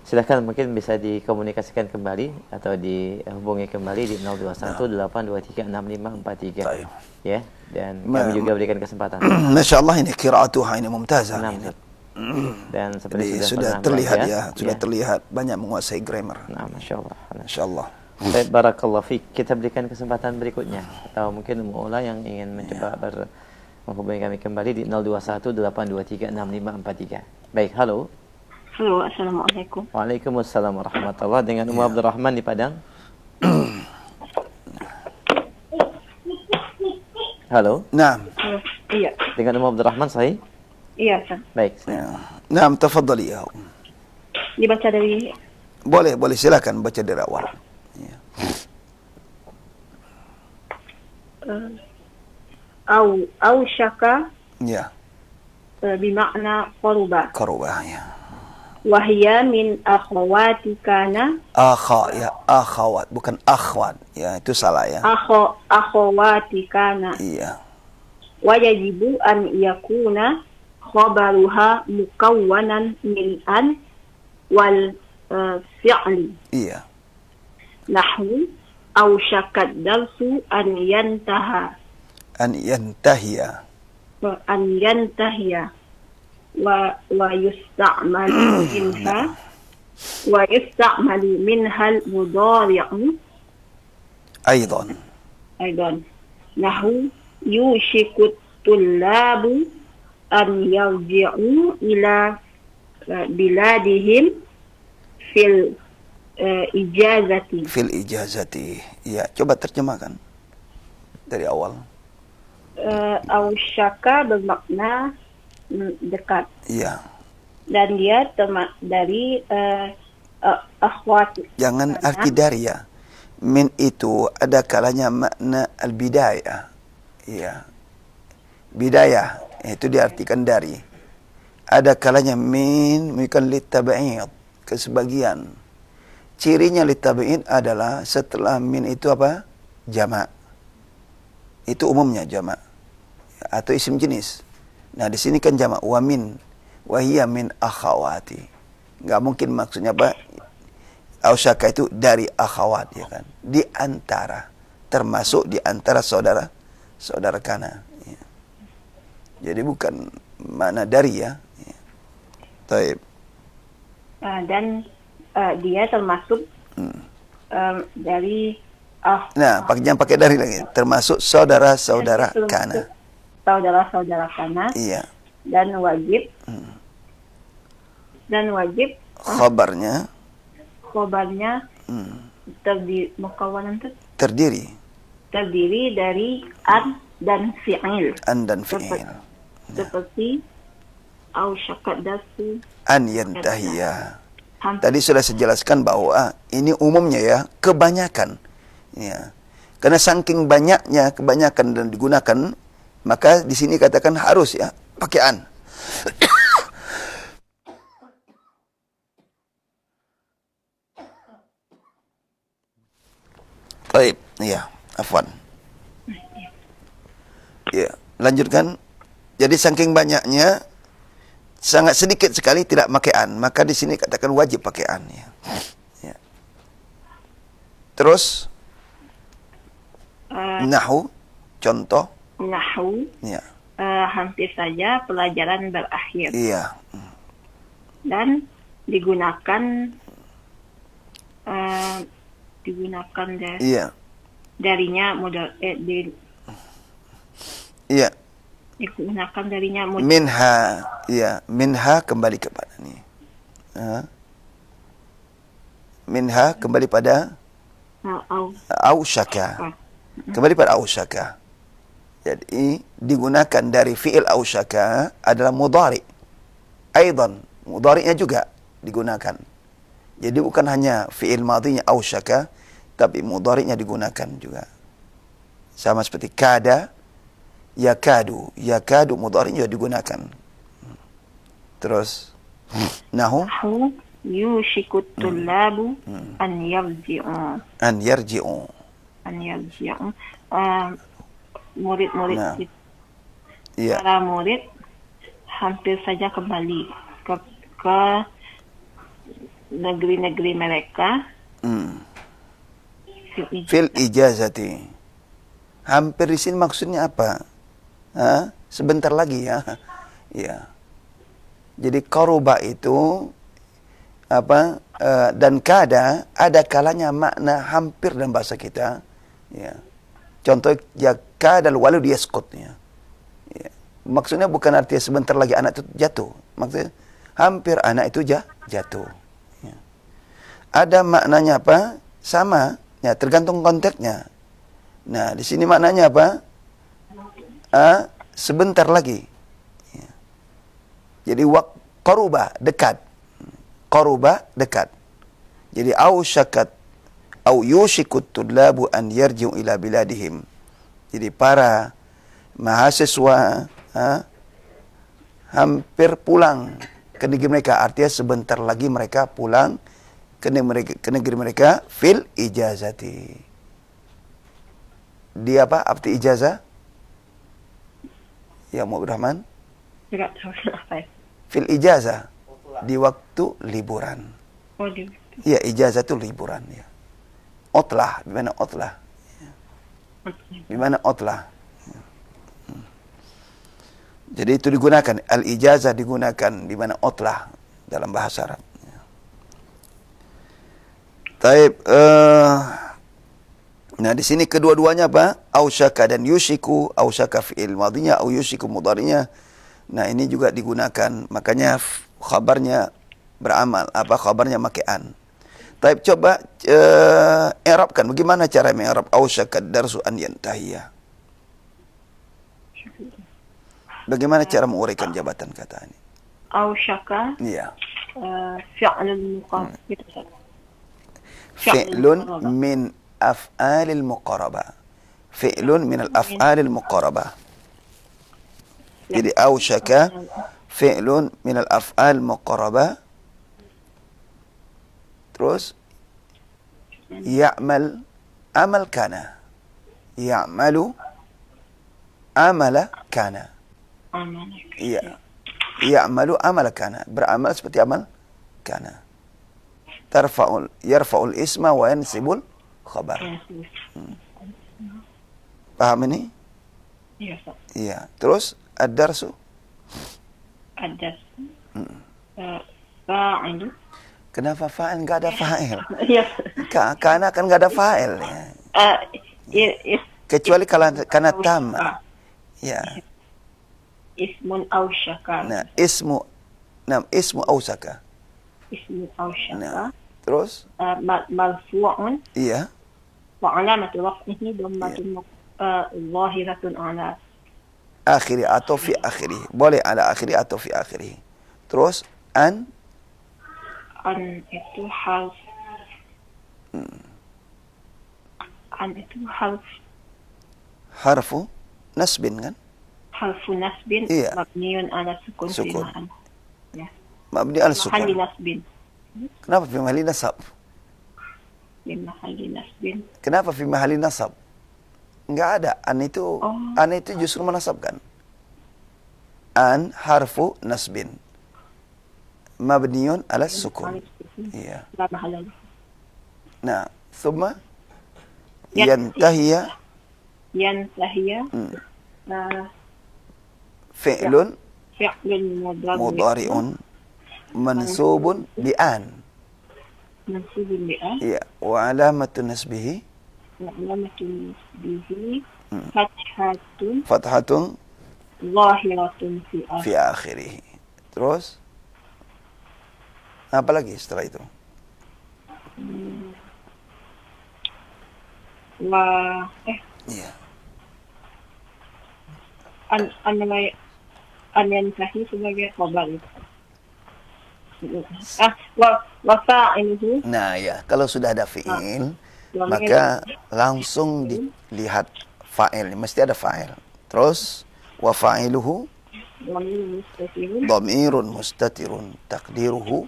Silahkan mungkin bisa dikomunikasikan kembali atau dihubungi kembali di 0218236543. Baik. Ya, dan kami juga berikan kesempatan. Masya Allah ini qiraatuha ini mumtazah. Nah, Ini. dan seperti Jadi sudah sudah terlihat belajar, ya, sudah terlihat banyak menguasai grammar. Nah, Masya Allah. Masya Allah. Baik, barakallahu fiik. Kita berikan kesempatan berikutnya atau mungkin Umu Ula yang ingin mencoba menghubungi kami kembali di 0218236543. Baik, halo. Halo, assalamualaikum. Waalaikumsalam warahmatullahi. Dengan Umu Abdurrahman di Padang. Halo. Naam. Halo. Iya, Dengan Umu Abdurrahman, sahih? iya, San. Baik. Ya. Naam, tafadhali ya. Dibaca dari Boleh silakan baca dari awal. Ya. au syaka Ya, bimakna qaruba. qarubah ya. Wahya min akhawati kana Akha ya, akhawat bukan akhwat. Ya, itu salah ya. akhawati kana. Iya. Wa yajibu an yakuna khabaruha mukawwanan min an wal fi'li. Iya. Nahwu au syakat darsu an yantahiya wa yusta'malu minha al-mudhari'u Aidan. nahu yushiku tullabu an yarji'u ila biladihim fil ijazati. Fil ijazati. Iya, coba terjemahkan dari awal. Au syaka bermakna dekat. Iya. Dan dia dari akhwat. Jangan arti dari ya. Min itu ada kalanya makna al-bidayah. Iya. Bidayah. Itu diartikan dari. Ada kalanya min bukan litab'id, ke sebagian. Cirinya litab'id adalah setelah min itu apa? Jamak. Itu umumnya jamak. Atau isim jenis. Nah, di sini kan jamak wa min wa hiya min akhawati. Enggak mungkin maksudnya apa? Ausyaka itu dari akhawat, ya kan? Di antara, termasuk di antara saudara kana. Ya. Jadi bukan makna dari, ya. Ya. Taib. Dan dia termasuk dari Nah, jangan pakai dari lagi. Termasuk saudara-saudara kana. Saudara-saudara kana. Iya. Dan wajib. Dan wajib. Khabarnya. Terdiri dari an dan fi'il. An dan fi'il. Seperti ausyaka dasu An yantahiya. Tadi sudah saya jelaskan bahwa ini umumnya, ya, kebanyakan. Ya. Karena saking banyaknya, kebanyakan dan digunakan, maka di sini katakan harus, ya, pakai an. Baik, ya, afwan. Ya, lanjutkan. Jadi saking banyaknya, sangat sedikit sekali tidak pakai an, maka di sini katakan wajib pakai an, ya. Ya. Terus nahwu, contoh. Nahwu. Ya. Hampir saja pelajaran berakhir. Iya. Dan digunakan Iya. darinya Iya. digunakan darinya Minha, iya, minha kembali kepada ni. Minha kembali pada ausyaka. Kembali pada ausyaka. Jadi digunakan dari fi'il ausyaka adalah mudhari. Aidan, mudhari'nya juga digunakan. Jadi bukan hanya fi'il madhinya ausyaka, tapi mudhari'nya digunakan juga. Sama seperti kada, yakadu. Yakadu mudhari'nya juga digunakan. Terus nahu yushikut tullabu an yarji'u. Murid-murid para murid hampir saja kembali ke negeri-negeri mereka. Fil ijazati. Hampir di sini maksudnya apa? Sebentar lagi, ya. Ya. Jadi qaruba itu apa? Dan kada ada kalanya makna hampir dalam bahasa kita. Ya. Contoh, ya kadal walad yaskut, ya. Ya. Maksudnya bukan artinya sebentar lagi anak itu jatuh. Maksudnya hampir anak itu jatuh. Ya. Ada maknanya apa? Sama, ya, tergantung konteksnya. Nah, di sini maknanya apa? Sebentar lagi. Ya. Jadi qaruba, dekat. Qaruba, dekat. Jadi ausyakat au yushikut tullabu an yarji'u ila biladihim. Jadi para mahasiswa hampir pulang ke negeri mereka. Artinya sebentar lagi mereka pulang ke negeri mereka fil ijazati. Di apa? Arti ijazah? Ya, Muhammad Rahman? Tidak tahu apa. Fil ijazah. Di waktu liburan. Ya, ijazah itu liburan, ya. Otlah, di mana otlah? Di mana otlah? Jadi itu digunakan, al-ijazah digunakan di mana otlah dalam bahasa Arab. Taib, nah di sini kedua-duanya apa? Ausyaka dan yushiku, ausyaka fi'il madhinya, au yushiku mudhari'nya. Nah ini juga digunakan, makanya khabarnya beramal, apa khabarnya makian. Taib, coba i'rabkan bagaimana cara mengi'rab ausyaka darsu an yantahiyah. Bagaimana cara menguraikan jabatan kata ini? Ausyaka. Iya. Fi'lun muqarrab. Fi'lun min af'alil muqarrabah. Fi'lun min al-af'alil muqarrabah. Jadi ausyaka fi'lun min al-af'al muqarrabah. Terus ya'mal amal kana. Ya'malu amala kana. Amalaka. Iya. Ya'malu amala kana. Beramal seperti amal kana. Yarfa'ul isma wa yansibul khabar. Paham ini? Iya, Ustaz. Iya. Terus ad-darsu Ada fa'il. kenapa fa'il? Enggak ada fa'il. Iya. Karena kan enggak ada fa'il ya. Kecuali karena tamma. Ya. Ismun ausyaka. Nah, ismu ausaka. Ismun ausyaka. Nah, terus Marfu'un. iya. Wa alamatu raf'ihi dhammatun zahiratun ala Akhiri atau fi akhiri. Boleh ala akhiri atau fi akhiri. Terus an itu harf. An itu harfu nasbin kan? harfu nasbin Iya. mabniun ala sukun fi Sukun. ma'an. Ya. Mabni al Mahalli sukun. nasbin. Kenapa fi mahalli nasab? Fi mahalli nasbin. Kenapa fi mahalli nasab? Enggak ada. An itu justru menasabkan. An harfu nasbin. Mabniun ala sukun. Iya. La mahalla lahu. Nah, thumma Yantahiya. yantahiya Yantahiya. fi'lun Fi'lun mudhari'un mansubun bi an. mansubun bi'an. Iya, wa alamatu nasbihi Alamatun bihi fathatun fathatun zahiratun fi fi akhirih. Terus apa lagi setelah itu? wa Iya. an yantahi sebagai khabar. Wa fa'iluhu. Nah, ya, kalau sudah ada fi'il, maka langsung dilihat fa'il. Mesti ada fa'il. Terus wa fa'iluhu dhamirun mustatirun taqdiruhu.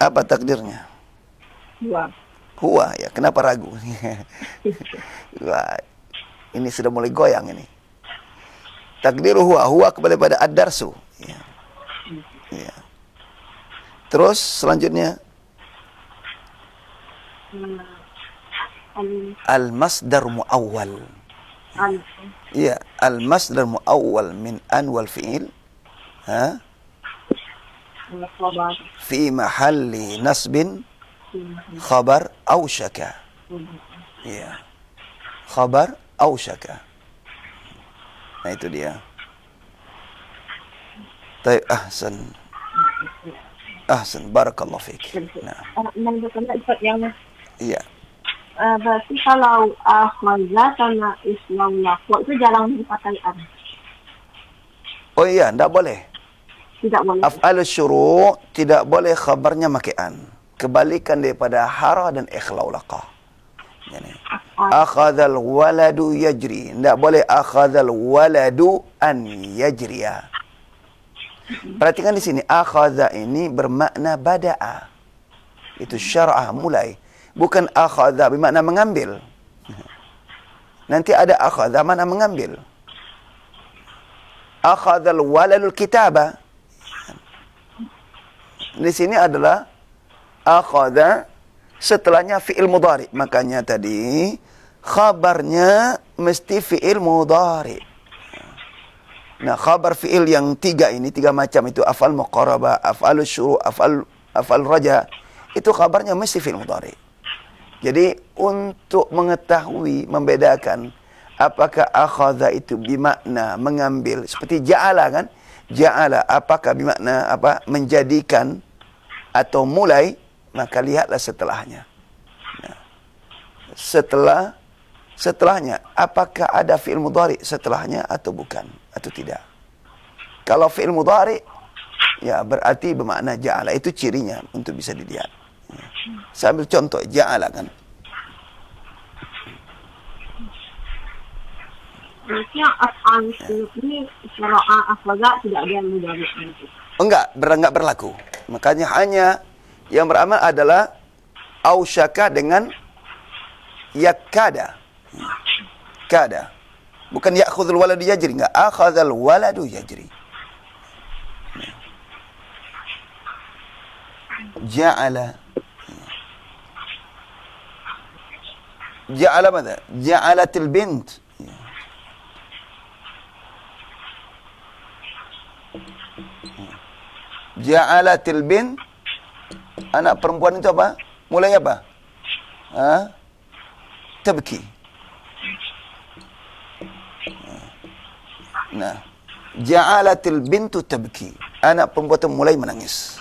Apa takdirnya? Huwa, ya. Kenapa ragu? Wah, ini sudah mulai goyang ini. Takdiru huwa kembali pada ad-darsu. Ya. Ya. Terus selanjutnya al-masdar muawwal. Iya, al-masdar muawwal min an wal fi'il. Ha? Fi mahalli nasbin khabar ausyaka. Iya. Khabar ausyaka. Nah, itu dia. Baik, ahsan. Ahsan, barakallahu fiik. Nah. Yang Iya. berarti kalau akhwaza sama islam lafwa itu jarang dipakai an. Oh iya, tidak boleh. Tidak boleh. Af'al syuru' tidak boleh khabarnya pakai an. Kebalikan daripada hara dan ikhlaulaqa. Yani, akhadhal waladu yajri. Tidak boleh akhadhal waladu an yajriya. Perhatikan di sini, akhadha ini bermakna bada'a. Itu syar'ah, mulai. Bukan akhadha bermakna mengambil. Nanti ada akhadha makna mengambil. Akhadhal waladul kitaba. Di sini adalah akhadha setelahnya fi'il mudhari. Makanya tadi khabarnya mesti fi'il mudhari. Nah, khabar fi'il yang tiga ini, tiga macam itu, af'al muqarabah, af'al syuru', af'al raja, itu khabarnya mesti fi'il mudhari. Jadi untuk mengetahui, membedakan apakah akhadha itu bimakna mengambil, seperti ja'ala kan? Ja'ala apakah bimakna apa? Menjadikan atau mulai, maka lihatlah setelahnya. Nah, setelahnya apakah ada fi'il mudhari setelahnya atau bukan, atau tidak. Kalau fi'il mudhari ya berarti bermakna ja'ala, itu cirinya untuk bisa dilihat. Saya ambil contoh ja'ala kan. Maksudnya af'al ini syara'a akhadha tidak ada yang mudhari'. Enggak berlaku. Makanya hanya yang beramal adalah ausyaka dengan yakada. Kada. Bukan ya'khudhul waladu yajri, enggak. Akhadhal waladu yajri. Ja'ala ماذا؟ جعلت البنت. Ja'alatil bin, anak perempuan itu apa? Mulai apa? Tabki. Nah, ja'alatil bintu tabki. Anak perempuan itu mulai menangis.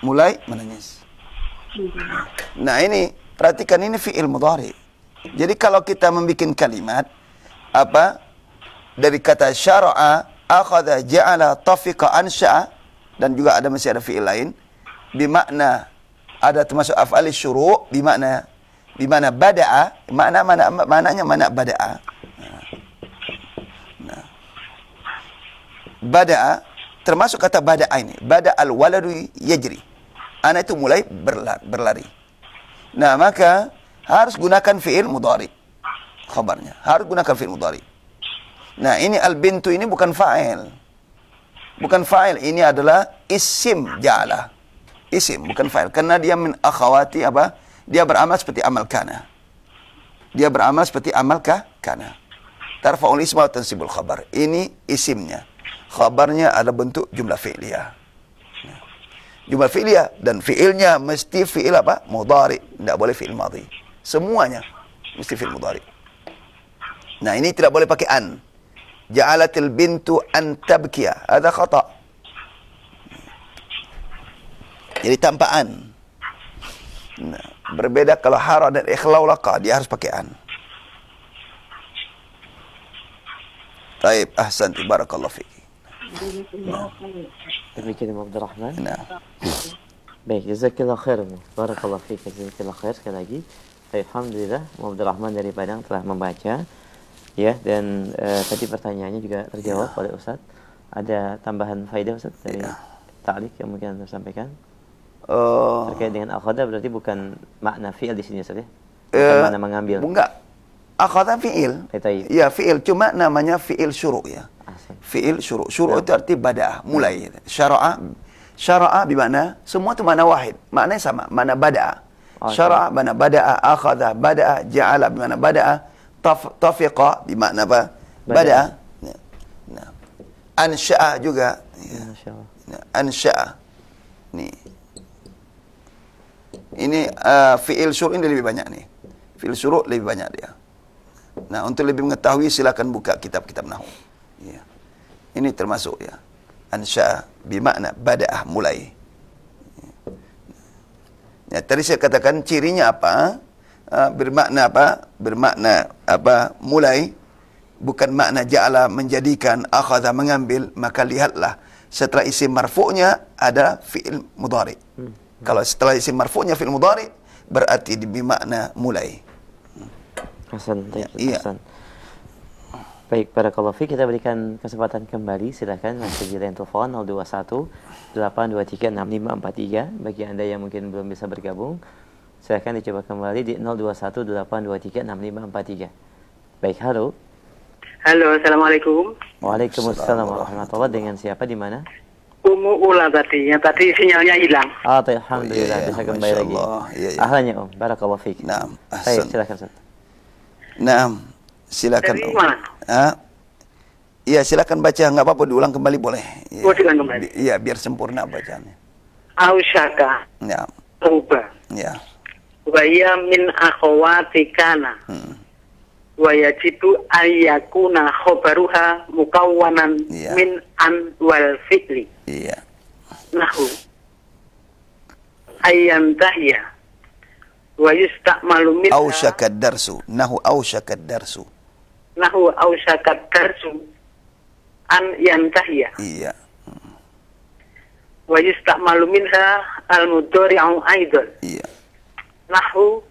Mulai menangis. Nah, ini perhatikan, ini fi'il mudhari. Jadi kalau kita membuat kalimat apa? Dari kata syara'a, akhadha, ja'ala, tafiqa, ansha'a, dan juga ada masih ada fi'il lain bimakna, ada termasuk af'al syuru' bimakna bada'a, maknanya mana bada'a. Nah, bada'a termasuk kata bada'a ini, bada'al waladu yajri, anak itu mulai berlari. Nah, maka harus gunakan fi'il mudhari, khabarnya harus gunakan fi'il mudhari. Nah, ini al-bintu ini bukan fa'il. Bukan fa'il, ini adalah isim ja'ala. Isim, bukan fa'il. Karena dia min akhawati apa? Dia beramal seperti amal kana. Dia beramal seperti amal kana. Tarfa'ul isma wa tansibul khabar. Ini isimnya. Khabarnya ada bentuk jumlah fi'liyah. Jumlah fi'liyah, dan fi'ilnya mesti fi'il apa? Mudhari. Tidak boleh fi'il madhi. Semuanya mesti fi'il mudhari. Nah, ini tidak boleh pakai an. Ja'alatil bintu an tabkiya. Ada khata'. Jadi tanpa an. Nah, berbeda kalau hara dan ikhlau laqa, dia harus pakai an. Baik, ahsanti, barakallahu fiki. Demikian Imam Abdul Rahman. Nah. Baik, jazakallah khair. Barakallahu fiki, jazakallah khair sekali lagi. Alhamdulillah, Imam Abdul Rahman dari Padang telah membaca. Ya, dan tadi pertanyaannya juga terjawab oleh Ustaz. Ada tambahan faedah Ustaz dari ta'liq yang mungkin Anda sampaikan? Terkait dengan akhadha berarti bukan makna fi'il di sini Ustaz ya? Bukan makna mengambil. Enggak. Akhadha fi'il. Ya, fi'il, cuma namanya fi'il syuru' ya. Fi'il syuru'. Syuru' itu arti bada'ah, mulai. Syara'a bermakna semua itu makna wahid. Maknanya sama, makna bada'ah. Syara'a makna bada'ah, akhadha bada'ah, ja'ala bermakna bada'ah. Tafiqa bermakna apa? Bada'a. Nah. Ansha'a juga. Ya. Ansha'a. Ini fi'il syuru' ini lebih banyak nih. Fi'il syuru' lebih banyak dia. Nah, untuk lebih mengetahui silakan buka kitab-kitab nahwu. Ya. Ini termasuk ya. Ansha'a bermakna bada'ah, mulai. Ya, tadi saya katakan cirinya apa? Bermakna apa? Bermakna apa? Mulai, bukan makna ja'ala menjadikan, akhadha mengambil. Maka lihatlah setelah isim marfu'nya ada fi'il mudhari. Kalau setelah isim marfu'nya fi'il mudhari berarti bermakna mulai. Hasan, iya. Hasan. Baik, barakallahu fiik, kita berikan kesempatan kembali. Silakan masih di line telepon 021 823 6543 bagi Anda yang mungkin belum bisa bergabung. Silakan dicoba kembali di 021 823 6543. Baik, halo. Halo, assalamualaikum. Waalaikumsalam warahmatullahi. Dengan siapa, di mana? Umu Ula tadi, yang tadi sinyalnya hilang. Alhamdulillah, bisa kembali lagi. Ahlan ya, barakallahu fiik. Naam, baik, silakan Ustaz. Naam, silakan. Dari mana? Iya, silakan baca, enggak apa-apa, diulang kembali boleh. Ya. Diulang kembali. Iya, biar sempurna bacaannya. Ausyaka. Ya. Ruba. Ya. Waya min akhawati kana. Wa yajibu ayyakuna khabaruha mukawwanan min an wal fi'li. Iya. Nahu ayyantahiya wa yusta'malu minha ausyakad darsu. Nahu ausyakad darsu. Nahu ausyakad darsu an yantahiya. Iya. Wa yusta'malu minha al-mudhari'u aidan. Iya. Nahu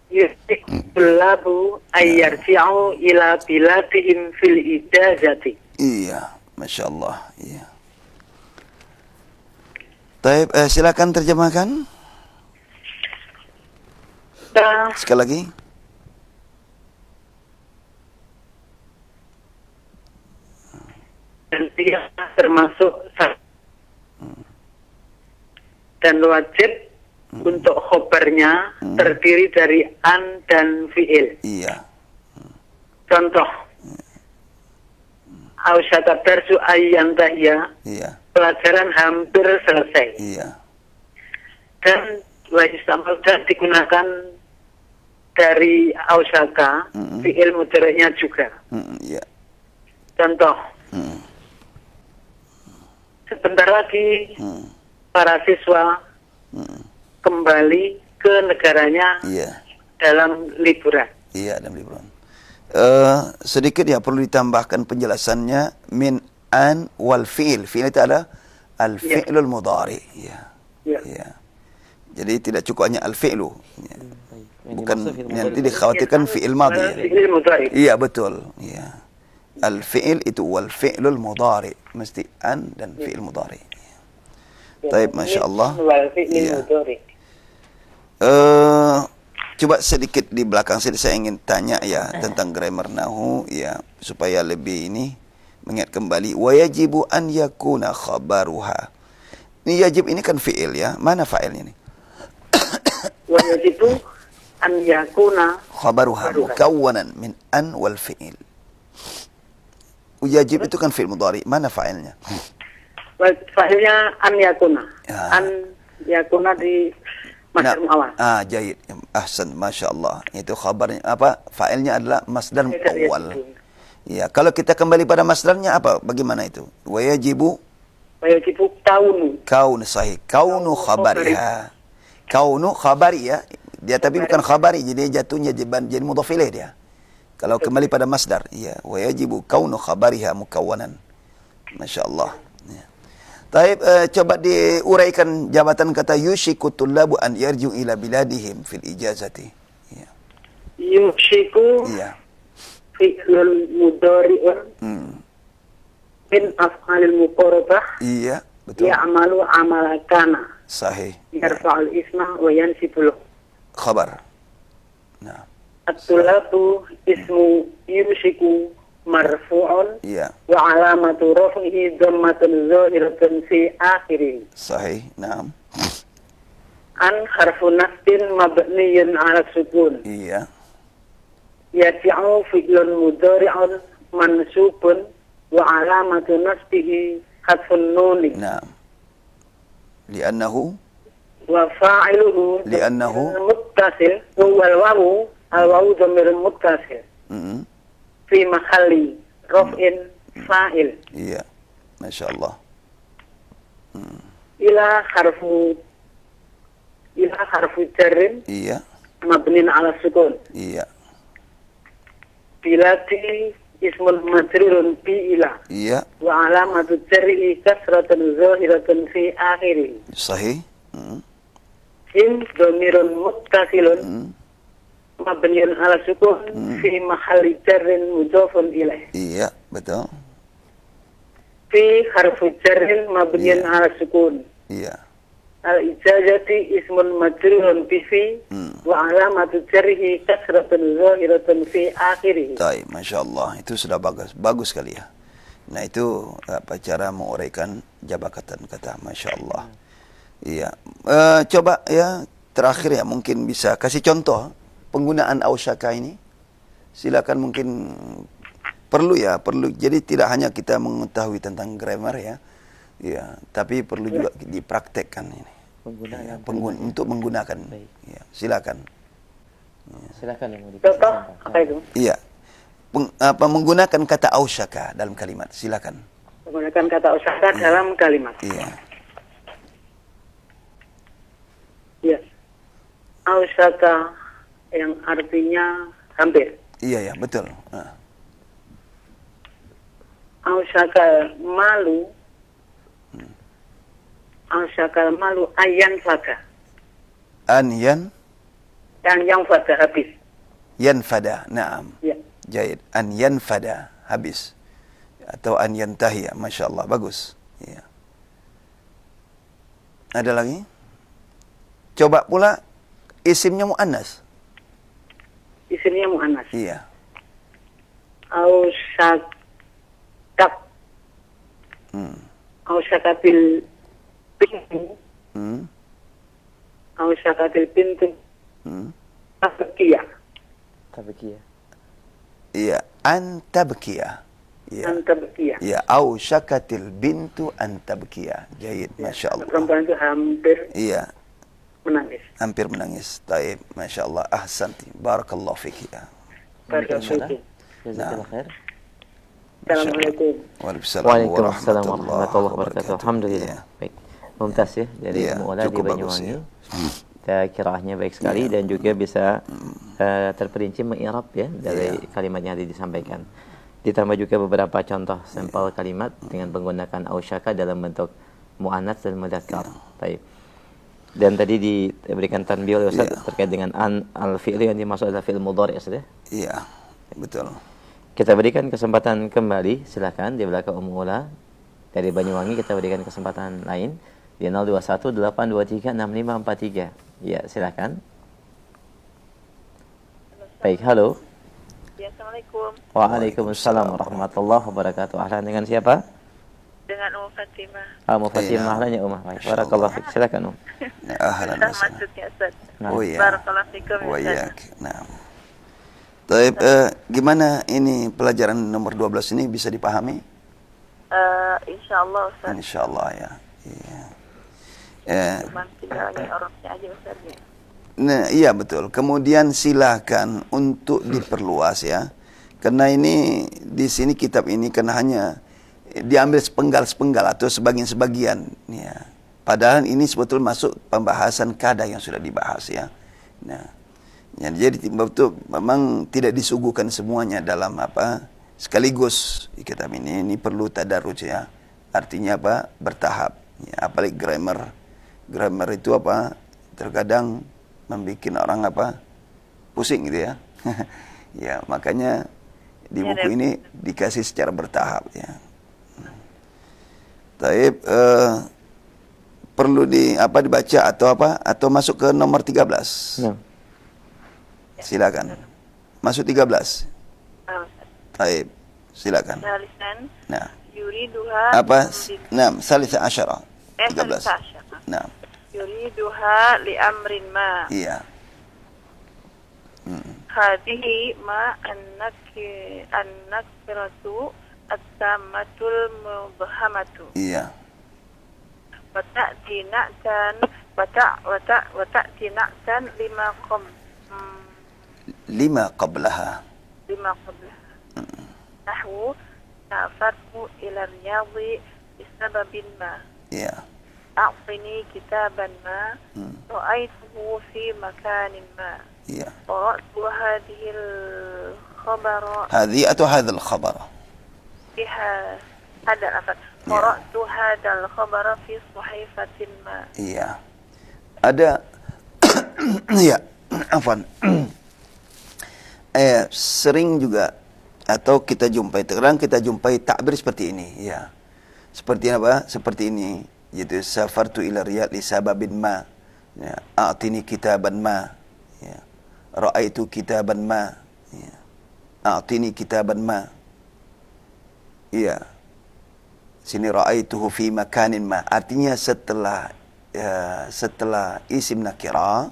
yusiqulabu ayyarji'u ila biladihim fil ijazati. Iya, Masya Allah. Iya. Taib, silakan terjemahkan. Sekali lagi. Dan dia termasuk dan wajib untuk khobarnya terdiri dari an dan fi'il. Iya. Contoh, Ausyaka darsu ayyan tahya. Iya. Pelajaran hampir selesai. Iya. Dan wajistamal dan digunakan dari Ausyaka, fi'il mudhari'nya juga. Iya. Contoh, sebentar lagi para siswa kembali ke negaranya Iya. dalam liburan. Iya, dalam liburan. Sedikit ya perlu ditambahkan penjelasannya min an wal fi'il. Fi'il itu adalah al fi'lul mudhari. Iya. Ya. Iya. Jadi tidak cukup hanya al fi'lu. Ya. Yang Bukan dimaksud fi'il nanti dikhawatirkan fi'il madhi. Fi'il mudhari. Iya, betul. Iya. Al fi'il itu wal fi'lul mudhari, mesti an dan fi'il mudhari. Baik, Masya Allah. Wal fi'il Iya. mudhari. Coba sedikit di belakang saya ingin tanya ya tentang grammar nahu ya supaya lebih ini mengingat kembali wa yajibu an yakuna khabaruha. Ini yajib ini kan fi'il ya. Mana fa'ilnya nih? Wa yajibu an yakuna Khabaruha mukawwanan min an wal fi'il. Yajib itu kan fi'il mudhari. Mana fa'ilnya? fa'ilnya an yakuna. Ya. An yakuna di masdar muawwal. Jayid. Ahsan, Masya Allah. Itu khabarnya apa? Fa'ilnya adalah masdar muawwal. Ya, kalau kita kembali pada masdarnya apa? Bagaimana itu? Wa yajibu Kaunu. kaun sahih. Kaunu khabariha. Kaunu khabari ya. Dia tapi bukan khabari, jadi jatuhnya jadi mudhaf ilaih dia. Kalau kembali pada masdar, ya. Wa yajibu kaunu khabariha mukawwanan. Masya Allah. Ya. Taib, coba diuraikan jabatan kata yushiku tullabu an yarju ila biladihim fil ijazati. Ya. Yushiku Iya. fi'lul mudhari'un min af'alil muqarabah Iya, betul. ya'malu amala kana Sahih. yarfa'ul isma wa yansibul Khabar. Nah, at-tulabu ismu yushiku marfu'un iya. wa alamatu raf'ihi dhammatun zahiratun fi akhirih. Sahih. Naam. An harfu nasbin mabniyun 'ala sukun. Iya. Yati'u fi'lun mudhari'un mansubun wa alamatu nasbihi hadfun nuni. Naam. Li'annahu Wa fa'iluhu Li'annahu muttasil wal wawu al-wawu dhamir muttasil fi mahalli raf'in fa'il. Iya. Masya Allah. Ila harfu jarrin Iya. mabnin 'ala sukun. Iya. Bilati ismul majrurun bi ila Iya. wa alamatu jarrihi kasratun zahiratun fi akhirih. Sahih. Him dhamirun muttasilun mabniun 'ala sukun fi mahalli jarrin mudhafun ilaih. Iya, betul. Fi harfu jarrin mabniun 'ala sukun. Iya. Al-ijazati ismun majrurun bi fi wa alamatu jarrihi kasratun zahiratun fi akhirih. Baik, Masya Allah. Itu sudah bagus. Bagus sekali ya. Nah, itu apa cara menguraikan jabatan kata. Masya Allah. Iya. Coba ya, terakhir ya, mungkin bisa kasih contoh penggunaan ausyaka ini. Silakan, mungkin perlu ya, perlu. Jadi tidak hanya kita mengetahui tentang grammar ya. Ya, tapi perlu juga dipraktekkan ini. Untuk menggunakan. Ya, silakan. Silakan yang mau Contoh apa itu? Iya. Menggunakan kata ausyaka dalam kalimat. Silakan. Menggunakan kata usaha dalam kalimat. Iya. Ya. Ausyaka yang artinya hampir. Iya ya, betul. Ausyaka malu. Ausyaka malu ayan faka. An yan yang fada habis. Yanfada. Naam. Ya. Jayid. An yanfada. Habis. Atau an yantahi. Masya Allah. Bagus. Ya. Ada lagi? Coba pula isimnya mu'annas. Isimnya mu'annas. Iya. Ausyakat. Ausyakatil pintu. Ausyakatil pintu. Tabkiyah. Tabkiyah. Iya. Antabkiyah. Iya. Antabkiyah. Ya, ausyakatil bintu antabkiyah. Jayid, Masya Allah. Perempuan itu hampir Iya, menangis. hampir menangis. Taib, Masya Allah. Ahsanti. Barakallahu fiki. Ya. Barakallahu. Jazakallah khair. Assalamualaikum. Waalaikumsalam warahmatullahi wabarakatuh. Alhamdulillah. Iya. Baik. Mumtaz ya dari Iya, Mu'ala di cukup bagus, Banyuwangi. ya. Kita kiraahnya baik sekali dan juga bisa terperinci mengirab ya dari kalimat yang tadi disampaikan. Ditambah juga beberapa contoh sampel kalimat dengan menggunakan ausyaka dalam bentuk mu'annats dan mudzakkar. Baik. Dan tadi diberikan tanbih oleh Ustaz terkait dengan al-fi'li yang dimaksud adalah fi'il mudhari' ya. Iya, betul. Kita berikan kesempatan kembali, silakan di belakang Ummu Ula dari Banyuwangi. Kita berikan kesempatan lain di 0218236543. Ya, silakan. Baik, halo. Ya, Assalamualaikum. Waalaikumsalam warahmatullahi wabarakatuh. Ahlan, dengan siapa? Dengan Ummu Fatimah. Ummu Fatimah, ahlan ya Ummah. Baik, barakallahu fik. Silakan Ahlan Sudah wa sahlan. masuk ya, Ustaz. Oh iya. Barakallahu fikum, Wa ya, Ustaz. iyyak. Nah. Taib, gimana ini pelajaran nomor 12 ini bisa dipahami? Insyaallah, Ustaz. Insyaallah ya. Iya. Ya. Cuma tinggal orangnya aja, Ustaz. Ya. Nah, iya betul. Kemudian silakan untuk diperluas ya. Karena ini di sini kitab ini karena hanya diambil sepenggal-sepenggal atau sebagian-sebagian ya. Padahal ini sebetulnya masuk pembahasan kada yang sudah dibahas ya. Nah, ya, jadi betul memang tidak disuguhkan semuanya dalam apa sekaligus di kitab ini. Ini perlu tadarruj ya. Artinya apa? Bertahap. Ya, apalagi grammar. Grammar itu apa? Terkadang membuat orang apa? Pusing gitu ya. Ya, makanya di buku ini dikasih secara bertahap ya. Taib perlu dibaca atau apa? Atau masuk ke nomor 13. Ya. Silakan. Masuk 13. Taib. Silakan. Salisan. Nah. Yuriduha. Apa? Nah, salisa asyara. 13. Salisa asyara. Nah. Yuriduha li amrin ma. Iya. Hadihi ma an-nakiratu at-tammatul mubhamatu. Iya. Wa ta'ti na'tan wa ta'ti na'tan lima qablaha. Nahwu safartu ila riyadhi bisababin ma. Iya. A'tini kitaban ma ra'aituhu fi makanin ma. Iya. Qara'tu hadhihi al-khabara. Hadhi atau hadzal khabara? Fiha hadal afat. Qara'tu hadal khabara fi sahifatin ma. Iya. Ada ya, afwan. Sering juga atau kita jumpai takbir seperti ini ya. Seperti apa? Seperti ini. Yaitu safartu ila Riyadh li sababin ma. Ya, a'tini kitaban ma. Ya. Ra'aitu kitaban ma. Ya. A'tini kitaban ma. Iya. Sini ra'aituhu fi makanin ma. Artinya setelah isim nakira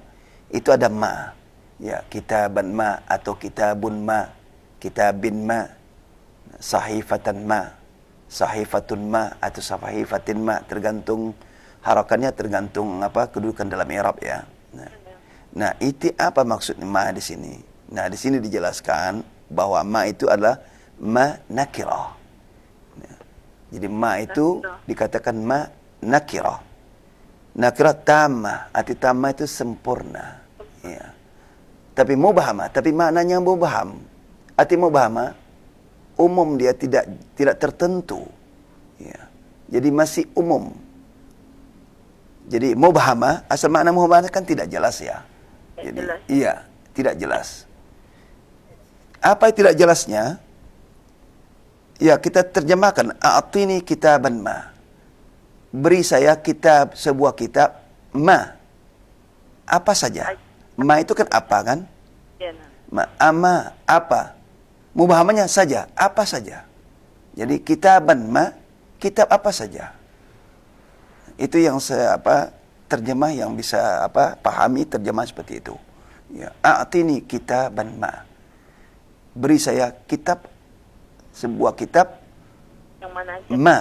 itu ada ma. Ya, kitaban ma atau kitabun ma, kitabin ma, sahifatan ma, sahifatun ma atau sahifatin ma, tergantung harakannya, tergantung apa kedudukan dalam i'rab ya. Nah, itu apa maksud ma di sini? Nah, di sini dijelaskan bahwa ma itu adalah ma nakirah. Jadi ma itu dikatakan ma nakirah. Nakirah tamah, arti tamah itu sempurna. Ya. Tapi mubahama, tapi maknanya mubaham. Arti mubahama umum, dia tidak tertentu. Ya. Jadi masih umum. Jadi mubahama, asal makna mubahama kan tidak jelas ya. Jadi, jelas. iya, tidak jelas. Apa yang tidak jelasnya? Ya, kita terjemahkan. A'tini kitaban ma. Beri saya kitab, sebuah kitab ma. Apa saja. Ma itu kan apa kan? Ya, nah. Ma, ama, apa. Mubahamanya saja, apa saja. Jadi kitaban ma, kitab apa saja. Itu yang saya terjemah yang bisa pahami terjemah seperti itu. Ya, a'tini kitaban ma. Beri saya kitab, sebuah kitab Yang mana aja? ma.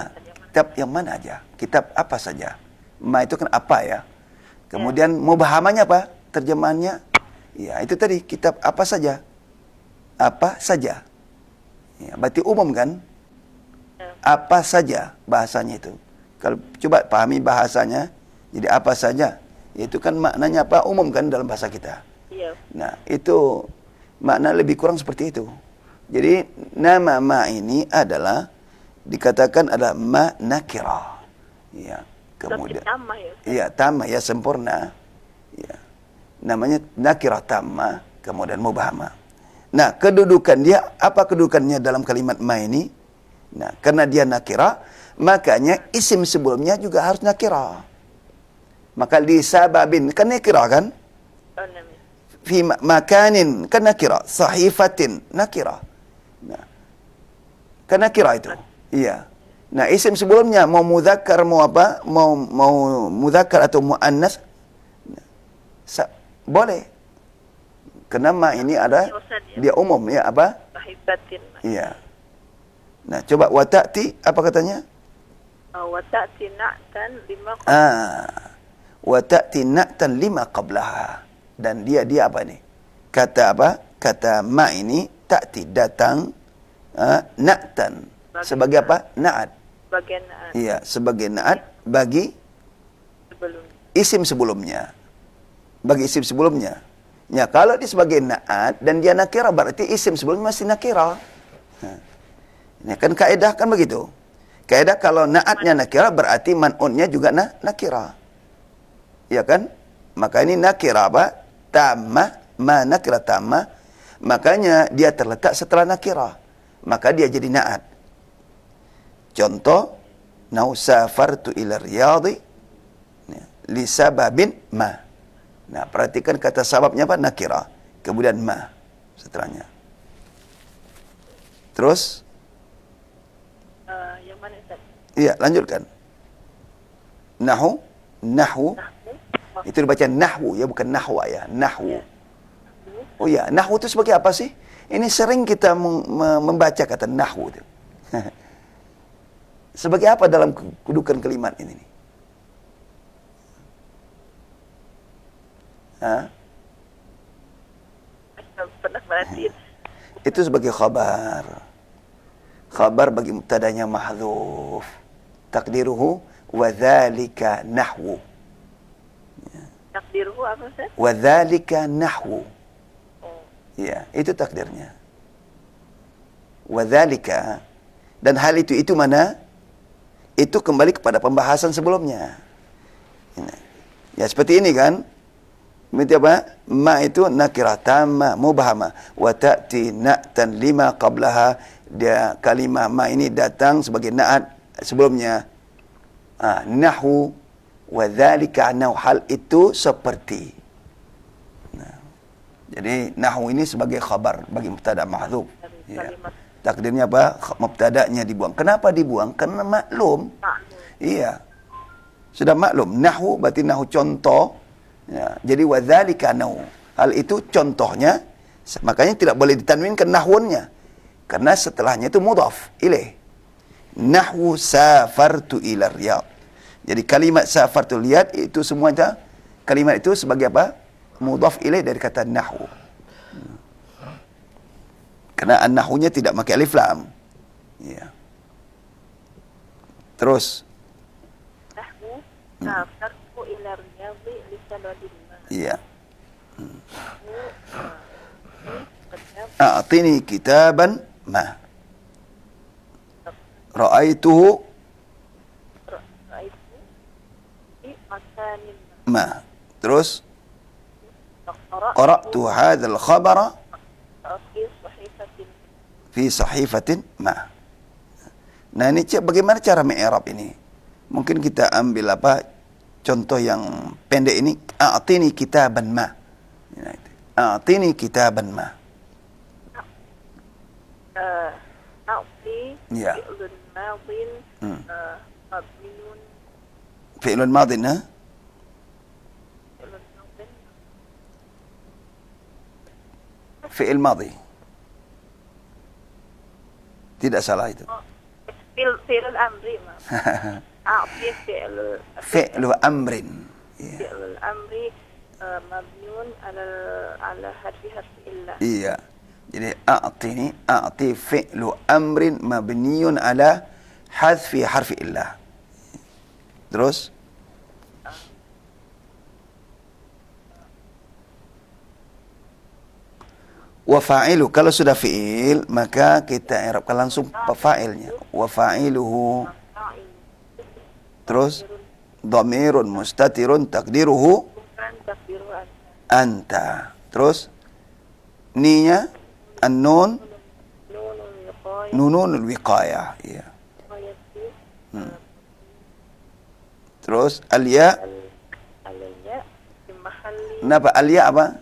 Kitab yang mana aja? Kitab apa saja? Ma itu kan apa ya? Kemudian mubahamanya apa? Terjemahannya ya itu tadi, kitab apa saja. Apa saja. Ya, berarti umum kan? Apa saja bahasanya itu. Kalau coba pahami bahasanya, jadi apa saja. Itu kan maknanya apa? Umum kan dalam bahasa kita. Iya. Nah, itu makna lebih kurang seperti itu. Jadi nama ma ini adalah dikatakan adalah ma nakira. Ya, kemudian Tamah ya. iya, tamah ya, sempurna. Ya. Namanya nakira tamah, kemudian mubahama. Nah, kedudukan dia, apa kedudukannya dalam kalimat ma ini? Nah, karena dia nakira, makanya isim sebelumnya juga harus nakira. Maka li sababin, kan nakira kan? Oh, namanya. Fi makanin, kan nakira. Sahifatin, nakira. Nah, kan nakira itu. Iya. Nah, isim sebelumnya mau mudzakkar mau apa? Mau mudzakkar atau muannas boleh. Karena ma ini ada dia umum ya apa? Sahibatin. Iya. Nah, coba wata'ti apa katanya? Wata'ti na'tan lima wata'ti na'tan lima qablaha. Dan dia apa nih? Kata apa? Kata ma ini ta'ti datang na'tan. Sebagai apa? Na'at. bagian na'at. Iya, sebagai na'at bagi Sebelum. isim sebelumnya. Bagi isim sebelumnya. Ya, kalau dia sebagai na'at dan dia nakira, berarti isim sebelumnya masih nakira. Nah, ini kan kaedah kan begitu. Kaedah kalau na'atnya nakira berarti man'unnya juga nakira. Ya kan? Maka ini nakira apa? Tamah, ma nakira tamah. Makanya dia terletak setelah nakira. Maka dia jadi na'at. Contoh, nau safartu ila riyadhi li sababin ma. Nah, perhatikan kata sababnya apa? Nakira. Kemudian ma setelahnya. Terus? Yang mana Ustaz? Iya, lanjutkan. Nahu. Itu dibaca nahwu ya, bukan nahwa ya. Nahwu. Oh ya, nahwu itu sebagai apa sih? Ini sering kita membaca kata nahwu itu. Sebagai apa dalam kedudukan kalimat ini? Pernah perhatiin. Itu sebagai khabar. Khabar bagi mubtadanya mahdhuf. Takdiruhu wa dzalika nahwu. Takdiruhu apa Ustaz? Wa dzalika nahwu. Oh. Ya, itu takdirnya. Wa dzalika, dan hal itu mana? Itu kembali kepada pembahasan sebelumnya. Ya, seperti ini kan? Berarti apa? Ma itu nakirah tamma mubahama. Wa ta'ti na'tan lima qablaha. Dia kalimah ma ini datang sebagai na'at sebelumnya. Nahwu wa dzalika annahu, hal itu seperti. Nah, jadi nahwu ini sebagai khabar bagi mubtada mahdhuf. Ya. Takdirnya apa? Mubtada'nya dibuang. Kenapa dibuang? Karena maklum. Iya. Sudah maklum. Nahwu berarti nahwu contoh. Ya, jadi wadzalika nahu, hal itu contohnya, makanya tidak boleh ditanwinkan nahwunnya karena setelahnya itu mudhaf ilaih. Nahwu safartu ila Riyadh. Jadi kalimat safartu Riyadh itu semuanya kalimat itu sebagai apa? Mudhaf ilaih dari kata nahwu. Karena an-nahwunya tidak pakai alif lam. Ya. Terus Nahwu safartu ila Riyadh li sababin ma. iya. A'tini kitaban ma. Ra'aituhu Fi makanin ma. Terus qara'tu hadzal khabara في صحيفة fi sahifatin ma. Nah, ini bagaimana cara mi'rab ini? Mungkin kita ambil contoh yang pendek ini, a'tini kitaban ma. A'tini kitaban ma. أعطي Ya. فعل ماض مبني Fi'lun madin, ha? فعل ماض Fi'il madhi. Tidak salah itu. فعل الأمر أعطي Fi'lu amrin. Ya. فعل الأمر مبني على حرف إلا. Iya. Jadi a'ti fi'lu amrin mabniyun ala hadfi harfi illah. Terus wa fa'ilu, kalau sudah fi'il maka kita i'rabkan langsung fa'ilnya. Wa fa'iluhu. Terus dhamirun mustatirun takdiruhu bukan takdiru anta. Terus ninya an-nun nunul wiqayah nununul wiqayah. Ya. Terus al-ya. al-ya di mahalli Kenapa al-ya apa?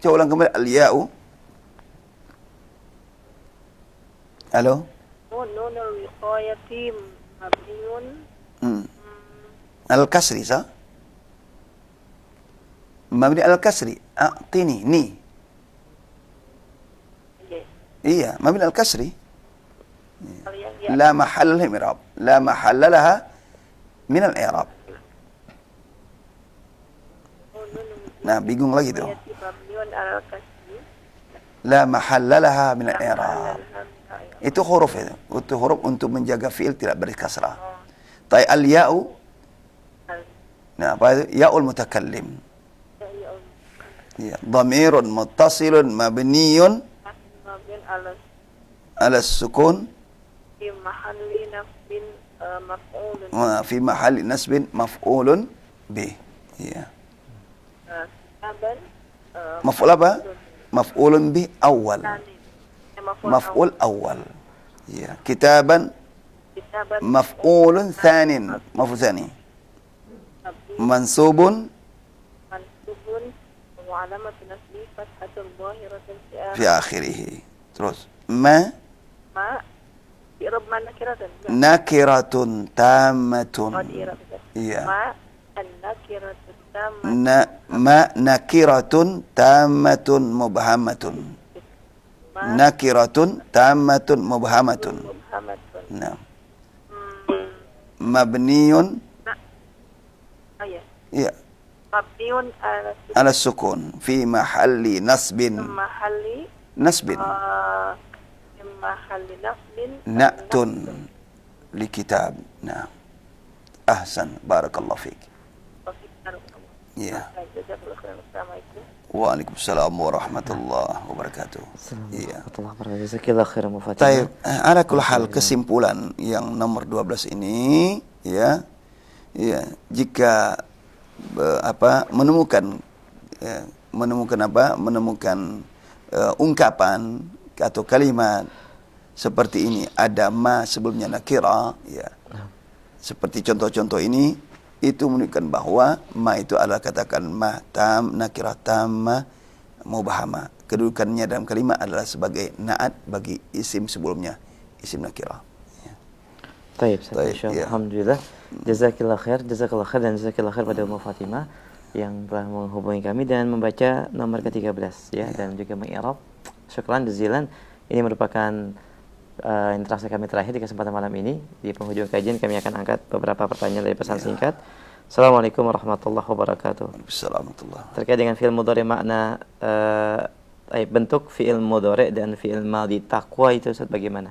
Coba ulang kembali al-ya'u. Halo? nunul wiqayati mabniun Al-kasri sah? Mabni al-kasri. A'tini ni. Iya, mabni al-kasri. al-ya La mahalla laha min i'rab. La mahalla laha min al-i'rab. Nah, bingung lagi tu. mabniun ala kasri La mahalla laha min al-i'rab. Itu huruf itu. Itu huruf untuk menjaga fi'il tidak berkasrah. Tai al-ya'u. Nah, apa itu? Ya'ul mutakallim. Ya, dhamirun muttasilun mabniyun mabniun ala sukun fi mahalli nasbin maf'ulun fi mahalli nasbin maf'ulun bih. Ya. kitaban Maf'ul apa? Maf'ulun bih awal. maf'ul Maf'ul awal. Ya. Kitaban kitaban maf'ulun thanin. Maf'ul thani. Mansubun mansubun wa alamatu nasbi fathatul zahiratul fi akhirih. Terus ma ma i'rab ma nakiratan nakiratun tammatun. i'rab Iya. ma an-nakiratu tamma Ma nakiratun tammatun mubhamatun. Nakiratun tammatun mubhamatun. mubhamatun Nah. Mabniyun ayat ya mabniun ala sukun fi mahalli nasbin. mahalli Nasbin. fi mahalli nasbin Na'tun li kitab. Nah. Ahsan, barakallahu fik. Ya. Assalamualaikum. Waalaikumsalam warahmatullahi wabarakatuh. Iya. Warahmatullahi wabarakatuh. Jazakallahu khairan Bu Fatimah. Taib, ala kulli hal kesimpulan yang nomor 12 ini ya. Ya, jika menemukan ungkapan atau kalimat seperti ini ada ma sebelumnya nakira ya. Seperti contoh-contoh ini itu menunjukkan bahwa ma itu adalah katakan ma tam nakirah tamma mubahama. Kedudukannya dalam kalimat adalah sebagai naat bagi isim sebelumnya, isim nakirah. Ya. Baik, Baik, insyaallah. ya. Alhamdulillah. Jazakallahu khair dan jazakallahu khair pada Ummu Fatimah yang telah menghubungi kami dan membaca nomor ke-13 ya, dan juga mengi'rab. Syukran jazilan. Ini merupakan interaksi kami terakhir di kesempatan malam ini. Di penghujung kajian kami akan angkat beberapa pertanyaan dari pesan singkat. Assalamualaikum warahmatullahi wabarakatuh. Assalamualaikum. Terkait dengan fi'il mudhari makna bentuk fi'il mudhari dan fi'il madhi taqwa itu Ustaz bagaimana?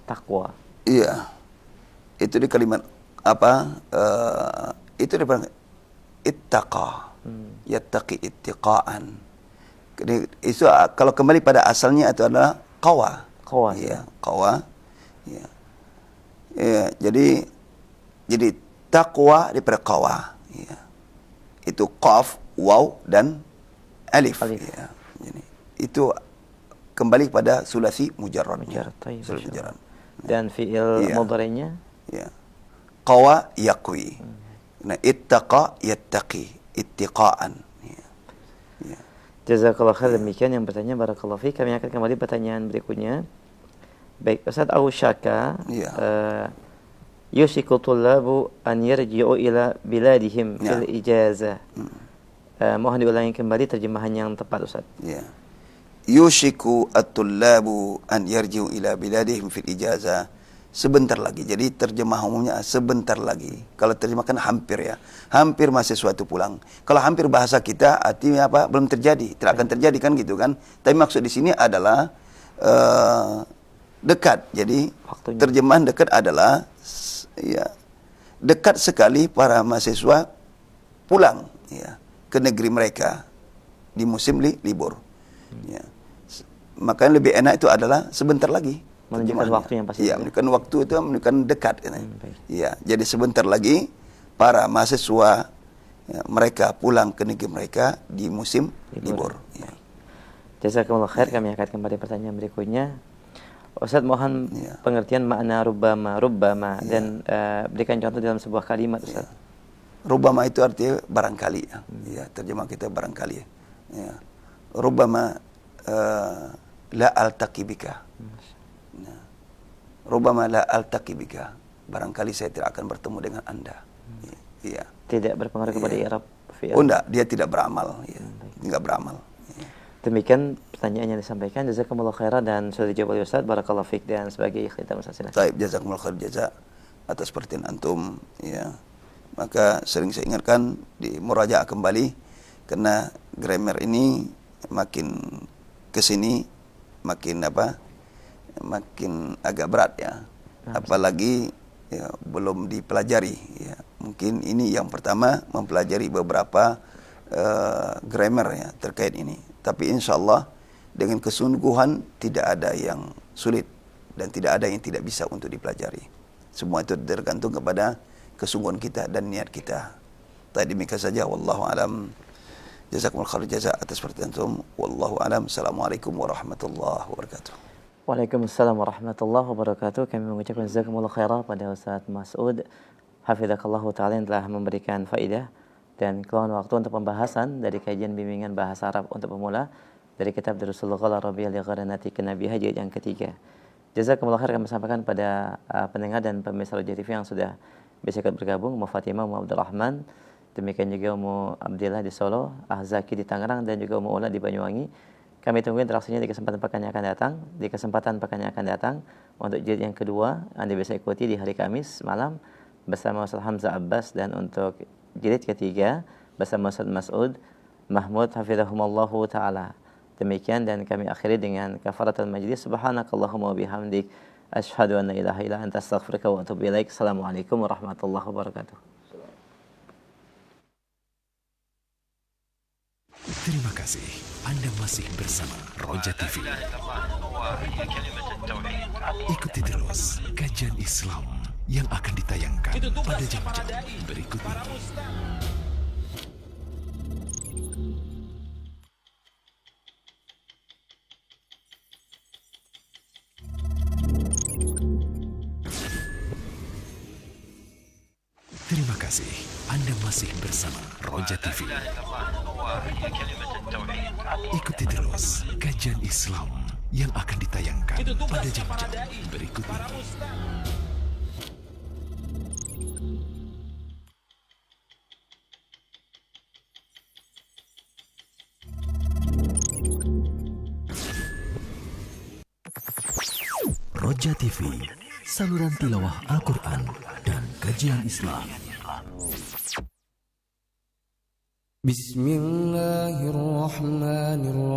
Taqwa. Iya. Itu di kalimat apa? Itu di ittaqa. Yattaqi ittiqaan. Itu kalau kembali pada asalnya itu adalah qawa. Qawa. Iya, qawa. Iya. Ya, jadi taqwa daripada qawa. Iya. itu qaf, waw dan alif. Alif. Ya. Jadi, itu kembali pada sulasi mujarrad. Mujarrad, tayyib, Sulasi mujarrad. Dan fi'il Iya. mudhari'nya Ya. Qawa yaqwi. Nah, ittaqa yattaqi, ittiqaan. Ya. Ya. Jazakallah khair. Demikian yang bertanya, barakallahu fiik. Kami akan kembali pertanyaan berikutnya. Baik, Ustaz, Ausyaka Ya. yushiku tullabu an yarji'u ila biladihim Ya. fil ijazah. Mohon diulangi kembali terjemahan yang tepat, Ustaz. Ya. Yushiku at-tullabu an yarji'u ila biladihim fil ijazah. Sebentar lagi. Jadi terjemah umumnya sebentar lagi. Kalau terjemahkan hampir ya. Hampir mahasiswa itu pulang. Kalau hampir bahasa kita artinya apa? Belum terjadi. Tidak akan terjadi kan gitu kan. Tapi maksud di sini adalah dekat. Jadi Waktunya. terjemahan dekat adalah ya dekat sekali para mahasiswa pulang ya ke negeri mereka di musim libur. Ya. Makanya lebih enak itu adalah sebentar lagi. Menunjukkan terjemahannya. waktu yang pasti. Iya, menunjukkan waktu itu menunjukkan dekat. Baik. Iya, jadi sebentar lagi para mahasiswa ya, mereka pulang ke negeri mereka di musim libur. Ya. Jazakumullah khair. Kami akan kembali pertanyaan berikutnya. Ustaz, mohon Ya. pengertian makna rubbama dan berikan contoh dalam sebuah kalimat, Ustaz. Rubbama itu artinya barangkali. Ya, terjemah kita barangkali. Ya. Rubbama la altaqi bika. Nah. Rubbama la altaqi bika. Barangkali saya tidak akan bertemu dengan Anda. Iya. Tidak berpengaruh kepada i'rab fi'il. Oh enggak, dia tidak beramal. Ya. Enggak beramal. Ya. Demikian pertanyaan yang disampaikan. Jazakumullah khairan dan sudah dijawab oleh Ustaz. Barakallahu fiik. Dan sebagai khitam, Ustaz, silakan. Taib, jazakumullah khair jaza atas perhatian antum ya. Maka sering saya ingatkan di murajaah kembali karena grammar ini makin kesini makin makin agak berat ya. Apalagi ya, belum dipelajari ya. Mungkin ini yang pertama mempelajari beberapa grammar ya terkait ini. Tapi insyaallah dengan kesungguhan tidak ada yang sulit dan tidak ada yang tidak bisa untuk dipelajari. Semua itu tergantung kepada kesungguhan kita dan niat kita. Tadi demikian saja, wallahu alam. Jazakumullah khair jaza atas perhatian antum. Wallahu alam. Assalamualaikum warahmatullahi wabarakatuh. Waalaikumsalam warahmatullahi wabarakatuh. Kami mengucapkan jazakumullah khairan pada Ustaz Mas'ud hafizakallah ta'ala yang telah memberikan faidah dan keluhan waktu untuk pembahasan dari kajian bimbingan bahasa Arab untuk pemula dari kitab Darusul Lughah Arabiyyah li Gharanati Nabiha jilid yang ketiga. Jazakumullah khair kami sampaikan pada pendengar dan pemirsa Roja TV yang sudah bisa ikut bergabung, Ummu Fatimah, Ummu Abdurrahman, demikian juga Ummu Abdillah di Solo, Ahzaki di Tangerang dan juga Ummu Ula di Banyuwangi. Kami tunggu interaksinya di kesempatan pekan yang akan datang. Di kesempatan pekan yang akan datang untuk jilid yang kedua Anda bisa ikuti di hari Kamis malam bersama Ustaz Hamzah Abbas, dan untuk jilid ketiga bersama Ustaz Mas'ud Mahmud hafizahumallahu taala. Demikian dan kami akhiri dengan kafaratul majlis. Subhanakallahumma wa bihamdik asyhadu an la ilaha illa anta astaghfiruka wa atubu ilaik. Assalamualaikum warahmatullahi wabarakatuh. Terima kasih Anda masih bersama Roja TV. Ikuti terus kajian Islam yang akan ditayangkan pada jam-jam berikut ini. Terima kasih Anda masih bersama Roja TV. Ikuti terus kajian Islam yang akan ditayangkan pada jam-jam berikut ini. Roja TV, saluran tilawah Al-Quran dan kajian Islam. Bismillahirrahmanirrahim.